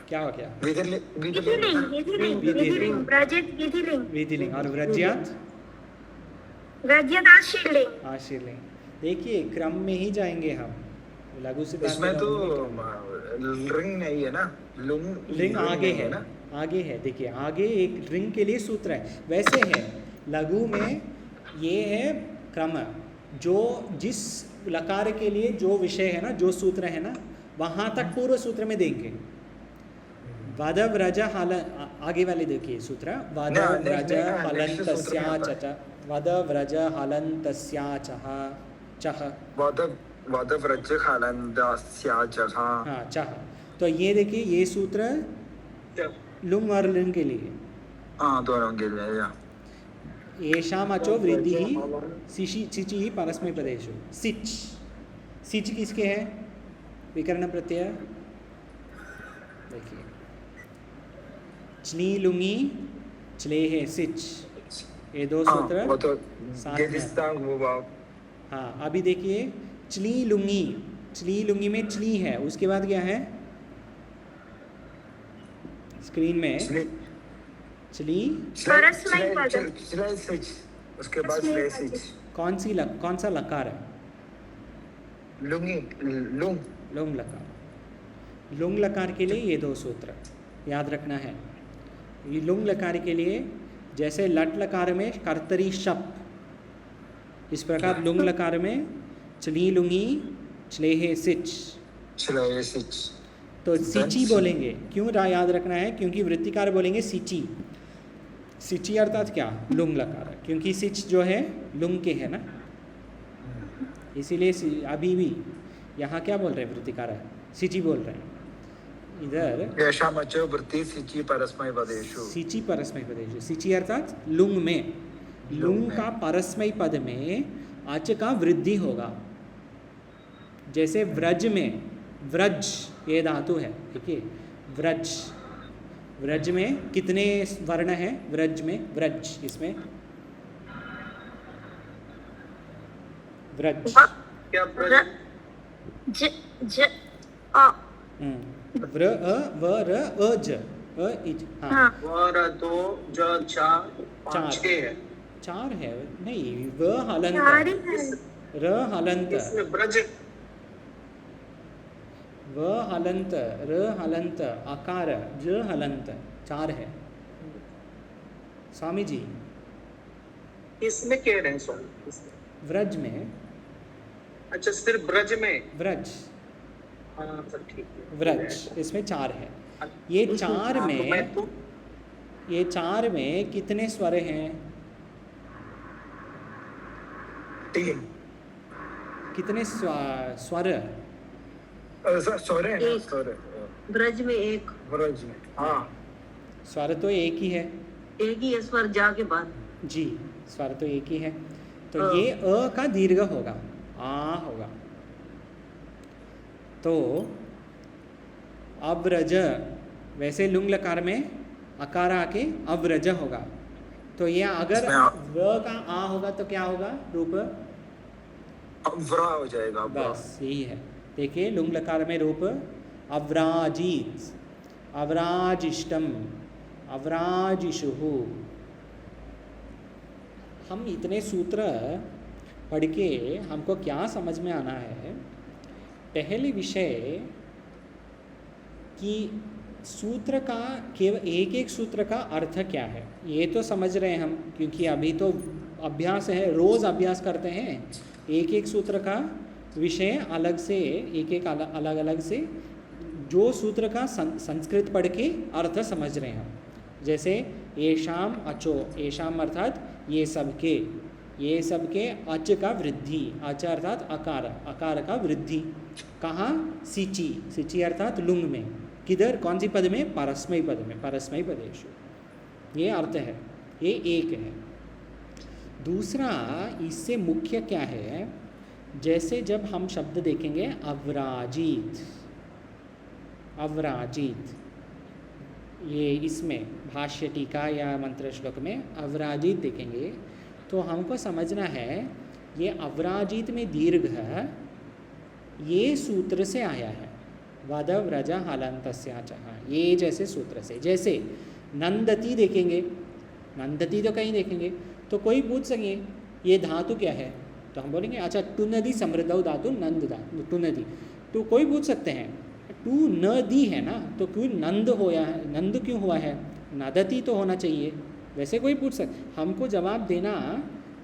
क्या हो गया? विधिलिंग विधिलिंग। विधिलिंग व्रजित विधिलिंग विधिलिंग। और व्रज्यात व्रजित आशीर्लिंग आशीर्लिंग। देखिए क्रम में ही जाएंगे हम, लघु से इसमें तो रिंग नहीं है ना, रिंग आगे है ना, आगे है। देखिए आगे एक रिंग के लिए सूत्र है, वैसे है लघु में ये है क्रम, जो जिस लकार के लिए जो विषय है ना, जो सूत्र है ना, वहाँ तक पूर्व सूत्र में देंगे। वद व्रज हल, आगे वाले देखिए सूत्र, वद व्रज हलन्तस्या च, वद व्रज हलन्तस्या चह वद व्रज हलन्तस्या चह, हाँ चह। तो ये देखिए ये सूत्र लुंग और लिंग के लिए, हाँ दोनों के लिए या येषाम् अचो वृद्धि सिचि सिचि परस्मैपदेषु। सिच, सिच किसके है? विकर्ण प्रत्यय। देखिए चली लुंगी चले है सिच, ये दो सूत्र वो तो साथ में। गेदिस्तान वो हाँ अभी देखिए चली लुंगी में चली है, उसके बाद क्या है स्क्रीन में? चली परस्मै पद उसके बाद स्लेसिच कौन सा लकार है? लुंगी लुंग लुंग लकार। लुंग लकार के लिए ये दो सूत्र याद रखना है। ये लुंग लकार के लिए जैसे लट लकार में कर्तरी शप, इस प्रकार लुंग लकार में चली लुंगी चलेहे सिच, स्लेसिच। तो सिची बोलेंगे। क्यों याद रखना है? क्योंकि वृत्तिकार बोलेंगे सिची। सिची अर्थात क्या? लुंग लकार, क्योंकि सिच जो है लुंग के है ना, इसीलिए अभी भी यहाँ क्या बोल रहे हैं वृत्तिकार? सिची बोल रहे हैं। इधर येषाम् अचो वृत्ति सिचि परस्मैपदेषु, सिची परस्मय पदेशु, सिची अर्थात लुंग में, लुंग का परस्मय पद में आच का वृद्धि होगा। जैसे व्रज में, व्रज ये धातु है, देखिए व्रज, व्रज में कितने वर्ण हैं? व्रज में, व्रज इसमें व्रज, क्या ज ज अ व्र अ व र अ ज अ इज, हाँ हाँ वर दो ज चार चार। 5 6 है। चार है नहीं, व हलंत, चार ही है। र हलंत, इसमें ब्रज व हलंत, र हलंत, आकार, ज हलंत, चार है। स्वामी जी इसमें कह रहे हैं स्वामी? इसमें? व्रज में, अच्छा सिर्फ ब्रज में? व्रज हाँ सर ठीक है। व्रज इसमें चार है। ये चार हाँ, तो में, मैं तो ये चार में कितने स्वर हैं? 3 कितने स्वर? सॉरी एक। सॉरी ब्रज में एक, ब्रज में, हाँ स्वर तो एक ही है एक ही है स्वर जा के बाद। जी, स्वर तो एक ही है। तो ये अ का दीर्घ होगा, आ होगा। तो अव्रज, वैसे लुंग लकार में अकार आके अव्रज होगा। तो ये अगर व का आ होगा तो क्या होगा रूप? व्रा हो जाएगा। व्रा। बस यही है। देखिए लुंग लकार में रूप अव्राजीत, अव्राजिष्टम, अव्राजिषुहु। हम इतने सूत्र पढ़ के हमको क्या समझ में आना है? पहले विषय कि सूत्र का केवल एक एक सूत्र का अर्थ क्या है ये तो समझ रहे हैं हम, क्योंकि अभी तो अभ्यास है, रोज़ अभ्यास करते हैं। एक एक सूत्र का विषय अलग से, एक एक अलग अलग से जो सूत्र का संस्कृत पढ़ के अर्थ समझ रहे हैं हम। जैसे येषाम अचो, येषाम अर्थात ये सबके अच का वृद्धि, अच अर्थात अकार, अकार का वृद्धि। कहाँ? सिचि, सिचि अर्थात लुंग में। किधर? कौन सी पद में? परस्मयी पद में, परस्मयी पदेषु। ये अर्थ है, ये एक है। दूसरा इससे मुख्य क्या है, जैसे जब हम शब्द देखेंगे अवराजित, अवराजित, ये इसमें भाष्य टीका या मंत्र श्लोक में अवराजित देखेंगे तो हमको समझना है ये अवराजित में दीर्घ है, ये सूत्र से आया है, वद व्रज हलन्तस्याचः, ये जैसे सूत्र से। जैसे नंदती देखेंगे, नंदती तो कहीं देखेंगे तो कोई पूछ सके ये धातु क्या है, तो हम बोलेंगे अच्छा टू नदी समृद्धौ धातु नंद धातु, टू नदी। तो कोई पूछ सकते हैं टू न दी है ना, तो क्यों नंद होया है, नंद क्यों हुआ है, नदती तो होना चाहिए। वैसे कोई पूछ सकते, हमको जवाब देना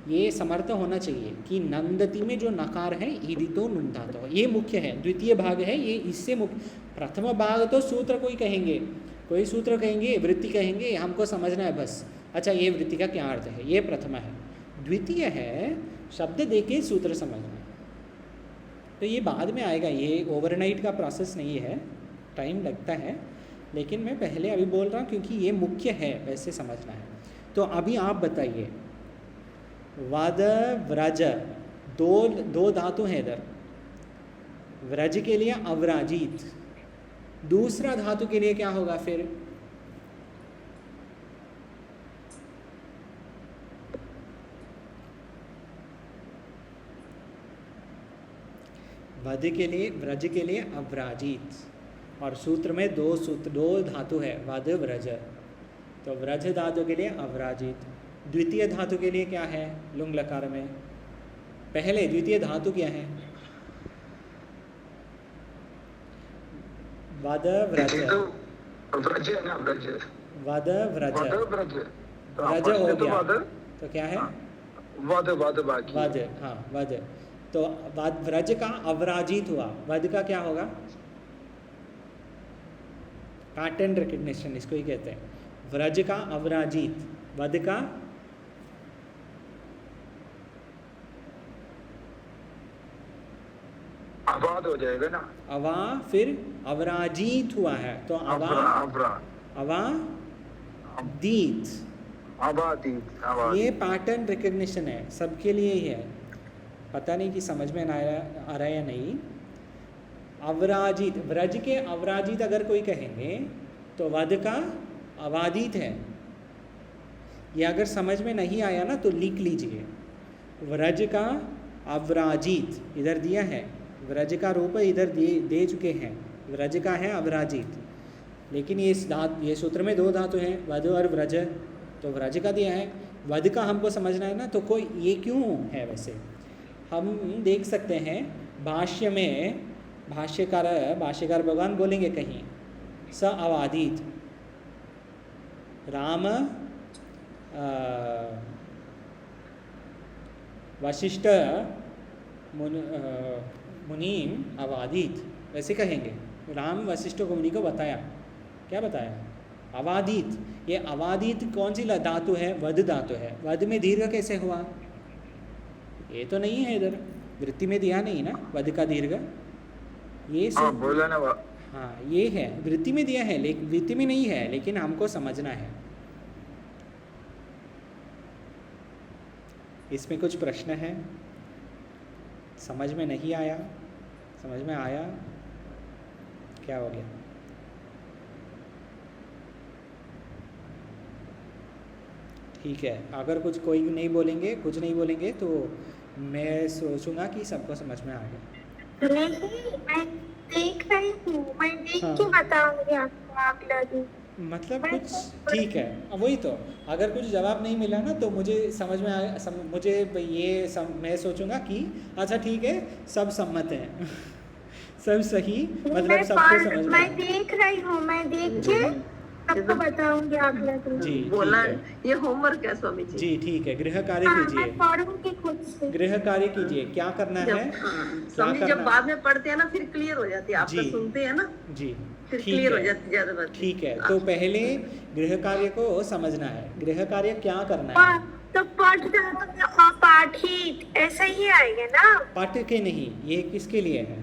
ये समर्थ होना चाहिए कि नंदती में जो नकार है ईदितो नुंधातो, ये मुख्य है, द्वितीय भाग है ये, इससे मुख्य। प्रथम भाग तो सूत्र कोई कहेंगे, कोई सूत्र कहेंगे, वृत्ति कहेंगे, हमको समझना है बस, अच्छा ये वृत्ति का क्या अर्थ है, ये प्रथम है। द्वितीय है शब्द देके सूत्र समझना, तो ये बाद में आएगा, ये ओवरनाइट का प्रोसेस नहीं है, टाइम लगता है, लेकिन मैं पहले अभी बोल रहा हूँ क्योंकि ये मुख्य है, वैसे समझना है। तो अभी आप बताइए, वद व्रज, दो धातु हैं इधर, व्रज के लिए अवराजित, दूसरा धातु के लिए क्या होगा फिर? वध के लिए, व्रज के लिए अवराजित, और सूत्र में दो धातु है, वध व्रज, तो व्रज धातु के लिए अवराजित। द्वितीय धातु के लिए क्या है लुंग लकार में? पहले द्वितीय धातु क्या है? वद व्रज, वद व्रज, व्रज हो गया तो क्या है? वद, वद बाकी, वद, हाँ वद, तो व्रज का अवराजित हुआ, वद का क्या होगा? पैटर्न रिकग्निशन इसको ही कहते हैं, व्रज का अवराजित, वद का अवाद हो जाएगा ना, अवा, फिर अवराजित हुआ है तो अवा, अवादीत, अवादीत, ये पैटर्न रिकग्निशन है, सबके लिए ही है, पता नहीं कि समझ में आ रहा है या नहीं। अवराजित, व्रज के अवराजित अगर कोई कहेंगे तो वद का अवादित है, ये अगर समझ में नहीं आया ना तो लिख लीजिए, व्रज का अवराजित इधर दिया है, व्रज का रूप इधर दे चुके हैं, व्रज का है अवराजित, लेकिन ये सूत्र में दो धातु हैं, वद और व्रज, तो व्रज का दिया है, वद का हमको समझना है ना, तो कोई ये क्यों है? वैसे हम देख सकते हैं भाष्य में, भाष्यकार भगवान बोलेंगे कहीं स अवादित, राम वशिष्ठ मुनीम अवादित, वैसे कहेंगे, राम वशिष्ठ को मुनि को बताया, क्या बताया? अवादित। ये अवादित कौन सी धातु है? वद धातु है, वद में दीर्घ कैसे हुआ? ये तो नहीं है, इधर वृत्ति में दिया नहीं ना वद का दीर्घ, ये बोला ना, हाँ ये है, वृत्ति में दिया है लेकिन वृत्ति में नहीं है, लेकिन हमको समझना है। इसमें कुछ प्रश्न है? समझ में नहीं आया? समझ में आया? क्या हो गया? ठीक है, अगर कोई नहीं बोलेंगे, कुछ नहीं बोलेंगे तो मैं सोचूंगा कि सबको समझ में आ गया। नहीं, मैं देख रही हूँ, मैं देख के बताऊंगी आपको अगला दिन। मतलब कुछ ठीक है, वही तो, अगर कुछ जवाब नहीं मिला ना तो मुझे समझ में आया, मुझे ये मैं सोचूंगा कि अच्छा ठीक है, सब सम्मत हैं सब सही, मतलब सबको समझ में। मैं देख रही हूँ, मैं देख के आपको बताऊंगी अगला दिन। जी बोला ठीक है ये होमवर्क है स्वामी जी। जी ठीक है, गृह कार्य हाँ, मैं कीजिए, पढ़ूंगी खुद से। गृह कार्य कीजिए। क्या करना है, जब स्वामी जी जब करना? बाद में पढ़ते हैं ना फिर क्लियर हो जाती है, आप तो जी। सुनते हैं ना जी फिर ठीक क्लियर हो है, जाती है ज्यादा बात। ठीक है। तो पहले गृह कार्य को समझना है, गृह कार्य क्या करना है। तो पढ़ धातु में अपाठित ऐसा ही आएगा ना? पाठ के नहीं, ये किसके लिए है,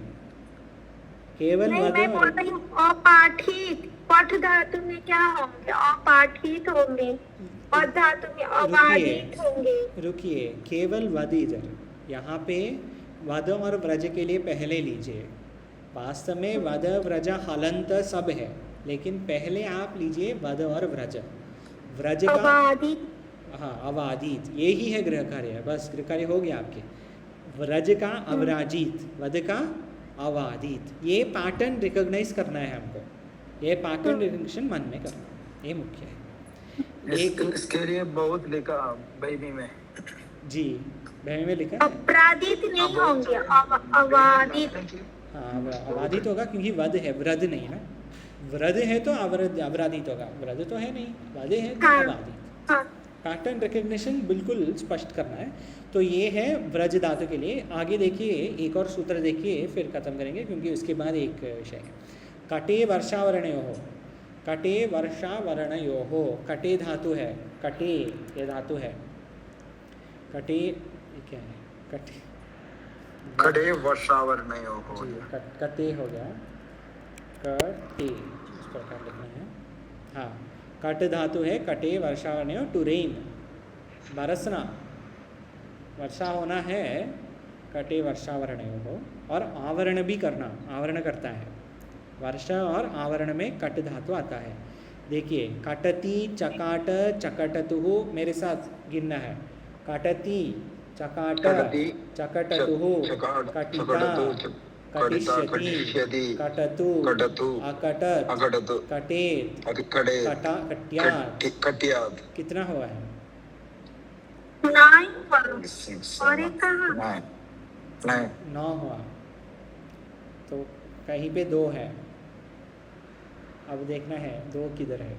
केवल नहीं, वद मैं बोल रही हूँ अपाठित। पठ धातु में क्या होंगे? अपाठित होंगे और धातु में अबाधित होंगे। रुकिए, केवल वद इधर, यहाँ पे वद और व्रज के लिए पहले लीजिए। वास्तव में वद व्रज हलंत सब है, लेकिन पहले आप लीजिए वद और व्रज। व्रज का अबाधित। हाँ अवादित, यही है गृह कार्य, बस गृह कार्य हो गया आपके। व्रज का अवराजित, वद का अवादित, ये पैटर्न रिकॉग्नाइज करना है हमको, ये पैटर्न रिकग्निशन मन में करना, ये मुख्य है। इसके लिए बहुत लिखा बैबी में। जी बहन में लिखा है। अपराधित नहीं होंगे, अबाधित। हाँ अवादित होगा क्योंकि वध है, व्रज नहीं ना। व्रज है तो अवराधित होगा, व्रज तो है नहीं, वध है तो हाँ। अवादित। हाँ, पैटर्न रिकग्निशन बिल्कुल स्पष्ट करना है। तो ये है व्रज धातु के लिए। आगे देखिए, एक और सूत्र देखिए, फिर खत्म करेंगे क्योंकि उसके बाद एक विषय है। कटे वर्षावरणयोः, कटे वर्षावरणयोः, कटे धातु है, कटे ये धातु है, कटे ये क्या है, कटे खड़े वर्षावरणयोः हो जी गया। कटे हो गया, कटे इस प्रकार लिखना है। हाँ कट धातु है, कटे वर्षावरणयोः, टू रेन, बरसना, वर्षा होना है, कटे वर्षावरणयोः। और आवरण भी करना, आवरण करता है, वर्षा और आवरण में कट धातु आता है। देखिए कटती, चकाट, चकटतुः, मेरे साथ गिनना है। कटती, चकाट, चकटतुः, कटिता, कटिष्यति, कटतु, अकटत, कटेत, कटा, कट्यात्। कितना हुआ है? 9 और एक कहाँ? 9 हुआ, तो कहीं पे 2 है। अब देखना है 2 किधर है।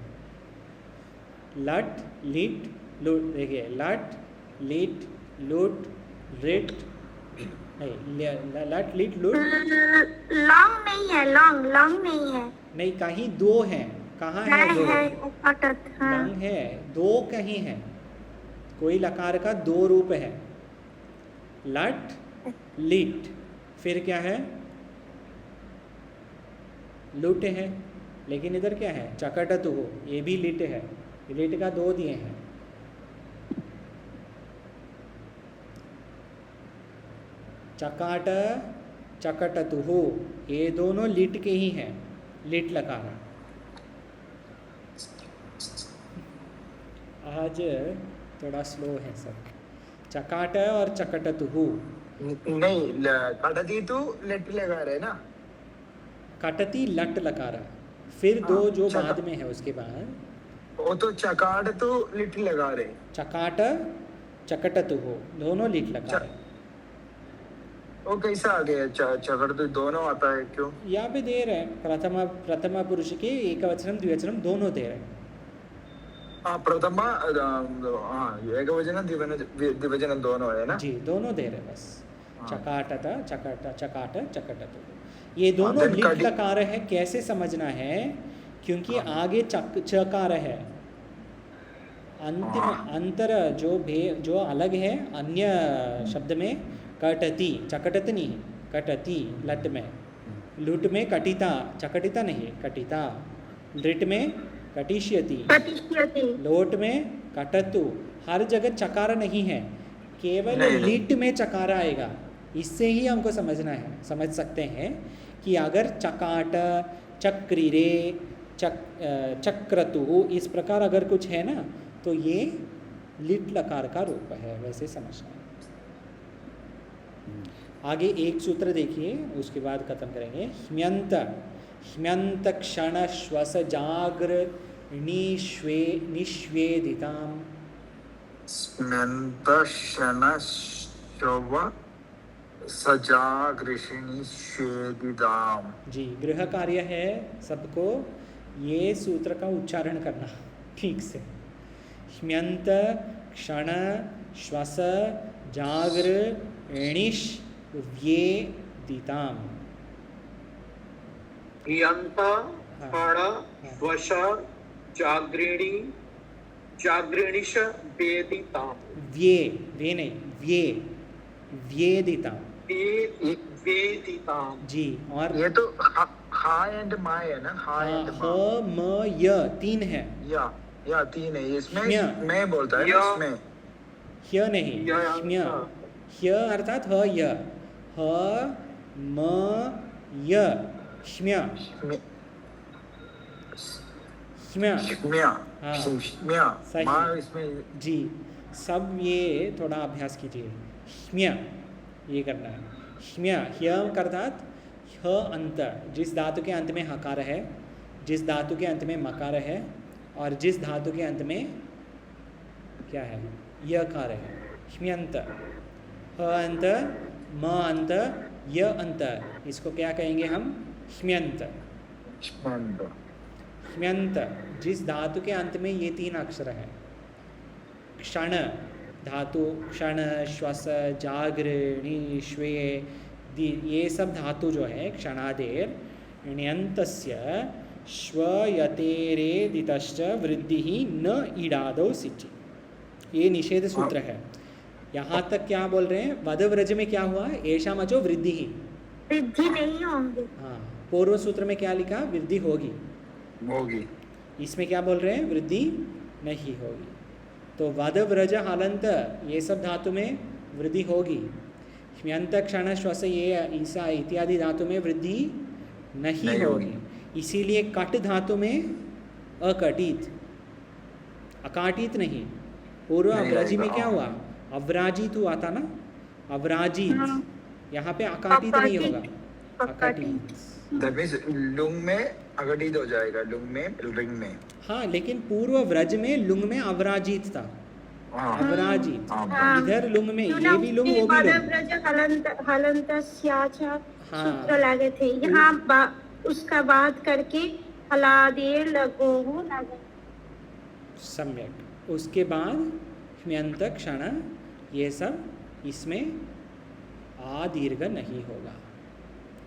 लट, लिट, लुट, देखिए लट, लिट, लुट, रिट, नहीं लट, लिट, लुट लॉन्ग नहीं है, लॉन्ग नहीं है। नहीं, कहीं 2 है। कहाँ है 2? है अटत। हाँ, लंग है, 2 कहीं है, कोई लकार का 2 रूप है। लट, लिट, फिर क्या है? लुट है, लेकिन इधर क्या है? चकटतु हो, ये भी लिट है, लिट का 2 दिए हैं। चकाट, चकटतु हो, ये दोनों लिट के ही हैं, लिट लकार। आज थोड़ा स्लो है सब। चकाट और चकटतु हो, नहीं कटती तो लेट लगा रहे ना। कटती लट लकारा, फिर 2 जो चका- बाद में है उसके बाद। वो तो चकाट तो लिट लगा रहे। चकाट, चकटतु हो, दोनों लिट लकार है। वो कैसा आ गया? चकट तो दोनों आता है क्यों? यहाँ पे दे रहे हैं प्रथमा पुरुष के एकवचनम द्विवचनम दोनों दे रहे हैं। हाँ प्रथमा, हाँ एक वचन द्विवचन दोनों है ना। जी दोनों दे रहे हैं बस। हाँ। चकाटत, चकाट, चकटतु, ये दोनों then लिट कटी- लकार है। कैसे समझना है? क्योंकि आगे चकार है, अंतिम अंतर जो अलग है अन्य शब्द में। कटती, चकटत नहीं, कटती लट में। लुट में कटिता, चकटिता नहीं, कटिता। लिट में कटिष्यति, कटिष्यति। लोट में कटतु। हर जगह चकार नहीं है, केवल नहीं। लिट में चकार आएगा। इससे ही हमको समझना है, समझ सकते हैं कि अगर चकाट, चक्रिरे, चक्रतु, इस प्रकार अगर कुछ है ना, तो ये लिट लकार का रूप है, वैसे समझना है। आगे एक सूत्र देखिए, उसके बाद खत्म करेंगे। ह्म्यंत, ह्म्यंत क्षण श्वस जाग्र निश्वेदिताम। सजागृषिणी श्वेदिताम। जी गृह कार्य है सबको ये सूत्र का उच्चारण करना ठीक से। ह्म्यंत क्षण श्वस जाग्र णिश व्येदिताम। यंत क्षण वश जागृणी जागृणिश वेदिताम। वे नहीं व्येदिताम वेदिताम। जी। और ये तो हा एंड मा है ना, हा एंड ह मा। म य तीन है। या तीन है इसमें, ह्म्य। मैं बोलता है या। इसमें। ह्य नहीं, ह्म्य। ह्य अर्थात ह य, ह म य ह्म्य में- ह्म्य। म्या हाँ। म्या सही। मा इसमें। जी, सब ये थोड़ा अभ्यास कीजिए। ह्म्य ये करना है। ह्म्य ह्य अर्थात ह अंत, जिस धातु के अंत में हकार है, जिस धातु के अंत में मकार है और जिस धातु के अंत में क्या है यकार है। ह्म्यंत, ह अंत, म अंत, य अंत, इसको क्या कहेंगे हम? ह्म्यंत। ह्म्यंत, जिस धातु के अंत में ये तीन अक्षर है। क्षण धातु, क्षण श्वस जाग्र णी श्वे ये सब धातु जो है क्षणादेर ण्यन्तस्य श्वयतेरेदितश्च वृद्धि न ईडादौ सिचि। ये निषेध सूत्र है। यहाँ तक क्या बोल रहे हैं? वदव्रज में क्या हुआ? ऐशा मचो वृद्धि ही। वृद्धि नहीं होंगे। हाँ, पूर्व सूत्र में क्या लिखा? वृद्धि होगी। इसमें क्या बोल रहे हैं? वृद्धि नहीं होगी। तो वदव्रज हलंत ये सब धातु में वृद्धि होगी। ह्म्यंत क्षण श्वस ये ईसा इत्यादि धातु में वृद्धि नहीं होगी। इसीलिए कट धातु में अकटित, अकाटित नहीं। पूर्व अव्राजी में क्या हुआ? अव्राजित हुआ था ना, अव्राजित। यहाँ पे अकाटित नहीं होगा, अकाटित। That means लुंग में अगडित हो जाएगा, लुंग में रिंग में। हाँ, लेकिन पूर्व व्रज में लुंग में अवराजित था। अवराजित। हाँ। इधर लुंग में ये भी लुंग वो भी लुंग। सूत्र लगे थे यहाँ, उसका बात करके हलादेर लगो हो लगे। सम्यक। उसके बाद ह्म्यंत क्षण ये सब इसमें आ दीर्घ नहीं होगा।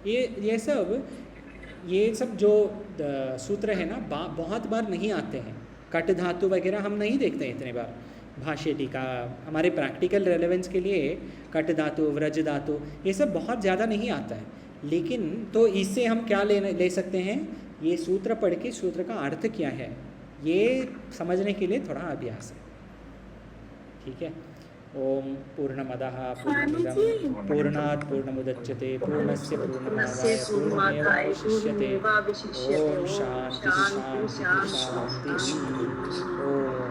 ये सब जो सूत्र है ना, बहुत बार नहीं आते हैं। कट धातु वगैरह हम नहीं देखते हैं इतने बार। भाष्य टीका हमारे प्रैक्टिकल रेलेवेंस के लिए कट धातु, व्रज धातु ये सब बहुत ज़्यादा नहीं आता है। लेकिन तो इससे हम क्या ले सकते हैं? ये सूत्र पढ़ के सूत्र का अर्थ क्या है ये समझने के लिए थोड़ा अभ्यास है। ठीक है। ओम पूर्णमदः पूर्णमिदं पूर्णात् पूर्णमुदच्यते पूर्णस्य पूर्णमादाय पूर्णमेवावशिष्यते। ओम शांति शांति शांति। ओम